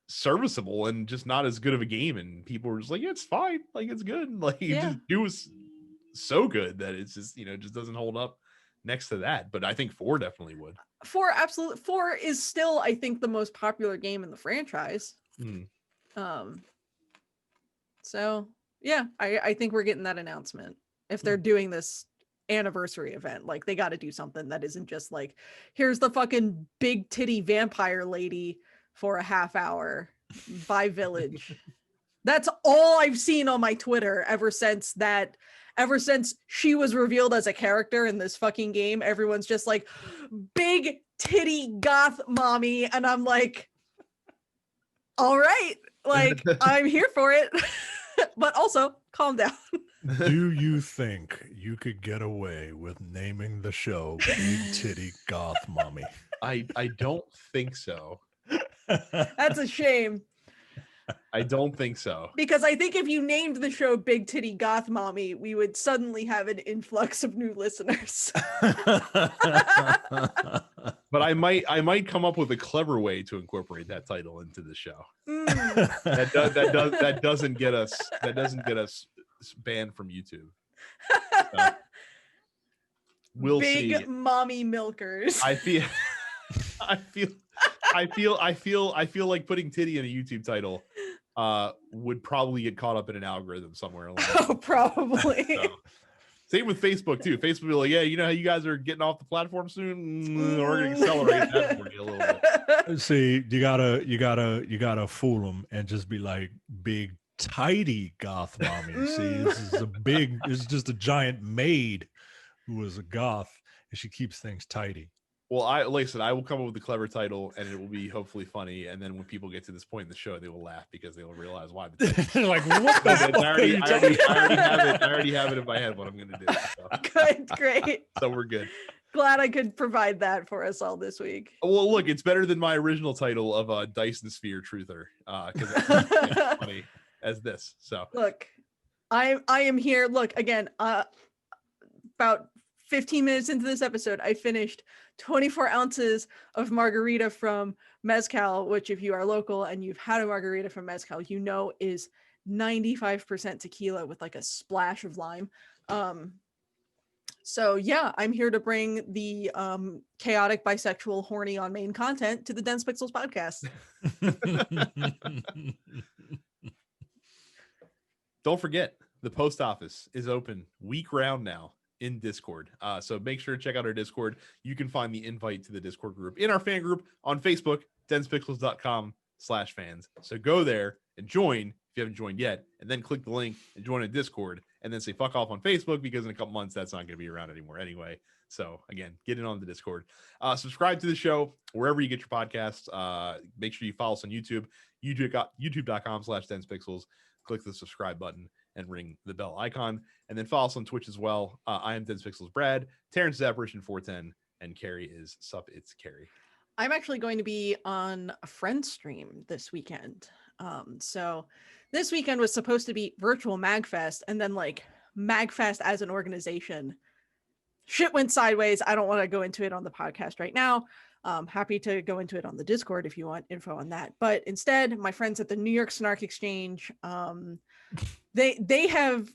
serviceable and just not as good of a game, and people were just like, yeah, it's fine, like it's good, like it was so good that it's just, just doesn't hold up next to that. But I think 4 definitely would. 4 absolutely. 4 is still, I think, the most popular game in the franchise. So yeah, I think we're getting that announcement. If they're doing this anniversary event, like they got to do something that isn't just like, here's the fucking big titty vampire lady for a half hour by Village. That's all I've seen on my Twitter ever since she was revealed as a character in this fucking game. Everyone's just like, big titty goth mommy, and I'm like, all right, like I'm here for it. But also calm down. Do you think you could get away with naming the show Big Titty Goth Mommy? I don't think so. That's a shame. I don't think so. Because I think if you named the show Big Titty Goth Mommy, we would suddenly have an influx of new listeners. But I might come up with a clever way to incorporate that title into the show. That doesn't get us banned from YouTube. So, we'll see. Big mommy milkers. I feel like putting titty in a YouTube title would probably get caught up in an algorithm somewhere along. Oh, probably. So, same with Facebook too. Facebook will be like, yeah, you know how you guys are getting off the platform soon? We're gonna accelerate that for you a little bit. See, you gotta fool them and just be like, big tidy goth mommy. See, it's just a giant maid who is a goth and she keeps things tidy. Well, like I said, I will come up with a clever title and it will be hopefully funny. And then when people get to this point in the show, they will laugh because they will realize why. They're like, what the fuck I already have it in my head what I'm going to do. So. Good, great. So we're good. Glad I could provide that for us all this week. Well, look, it's better than my original title of Dyson Sphere Truther because it's as funny as this. So look, I am here. Look, again, about 15 minutes into this episode, I finished 24 ounces of margarita from Mezcal, which if you are local and you've had a margarita from Mezcal, you know is 95% tequila with like a splash of lime. So yeah, I'm here to bring the chaotic, bisexual, horny on main content to the Dense Pixels podcast. Don't forget, the post office is open week round now in Discord. So make sure to check out our Discord. You can find the invite to the Discord group in our fan group on Facebook, densepixels.com/fans. So go there and join if you haven't joined yet, and then click the link and join a Discord, and then say fuck off on Facebook because in a couple months that's not going to be around anymore anyway. So again, get in on the Discord. Subscribe to the show wherever you get your podcasts. Make sure you follow us on YouTube, youtube.com/densepixels. Click the subscribe button and ring the bell icon, and then follow us on Twitch as well. I am Dense Pixels Brad, Terrence is Apparition 410, and Carrie is Sup It's Carrie. I'm actually going to be on a friend stream this weekend. So this weekend was supposed to be virtual MagFest, and then like MagFest as an organization, shit went sideways. I don't want to go into it on the podcast right now. Happy to go into it on the Discord if you want info on that. But instead, my friends at the New York Snark Exchange, they have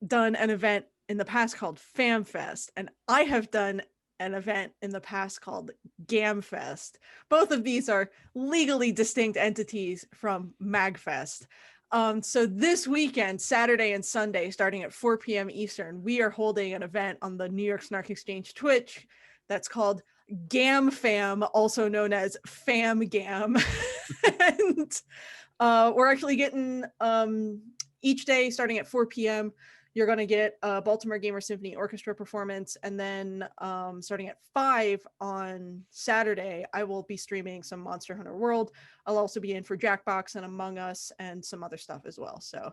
done an event in the past called FamFest, and I have done an event in the past called GamFest. Both of these are legally distinct entities from MagFest. So this weekend, Saturday and Sunday, starting at 4 p.m. Eastern, we are holding an event on the New York Snark Exchange Twitch that's called Gam Fam, also known as Fam Gam. And we're actually getting each day starting at 4 p.m. You're going to get a Baltimore Gamer Symphony Orchestra performance. And then starting at 5 on Saturday, I will be streaming some Monster Hunter World. I'll also be in for Jackbox and Among Us and some other stuff as well. So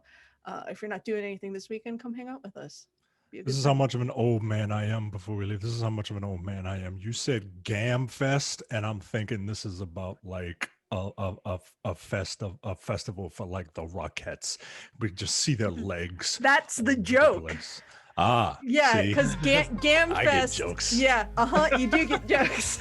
if you're not doing anything this weekend, come hang out with us. This is how much of an old man I am before we leave. This is how much of an old man I am. You said Gam Fest, and I'm thinking this is about like a festival for like the Rockettes. We just see their legs. That's the joke. Ah, yeah, because Gam I Fest. get jokes. Yeah, you do get jokes.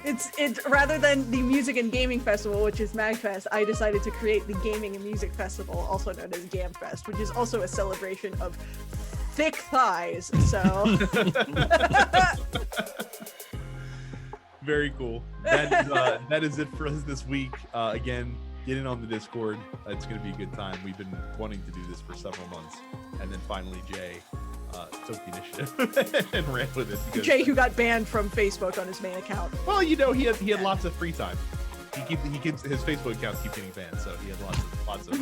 It's rather than the music and gaming festival, which is MagFest, I decided to create the gaming and music festival, also known as GamFest, which is also a celebration of thick thighs. So very cool. That is it for us this week. Again, get in on the Discord. It's going to be a good time. We've been wanting to do this for several months, and then finally Jay took the initiative and ran with it. Jay, who got banned from Facebook on his main account. Well, you know, he had lots of free time. He keeps his Facebook accounts keep getting banned, so he had lots of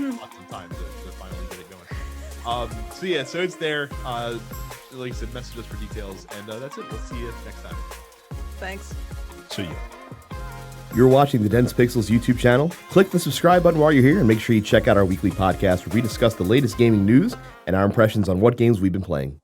time to finally get it going. So it's there. Like I said, message us for details, and that's it. We'll see you next time. Thanks. See you. You're watching the Dense Pixels YouTube channel. Click the subscribe button while you're here and make sure you check out our weekly podcast where we discuss the latest gaming news and our impressions on what games we've been playing.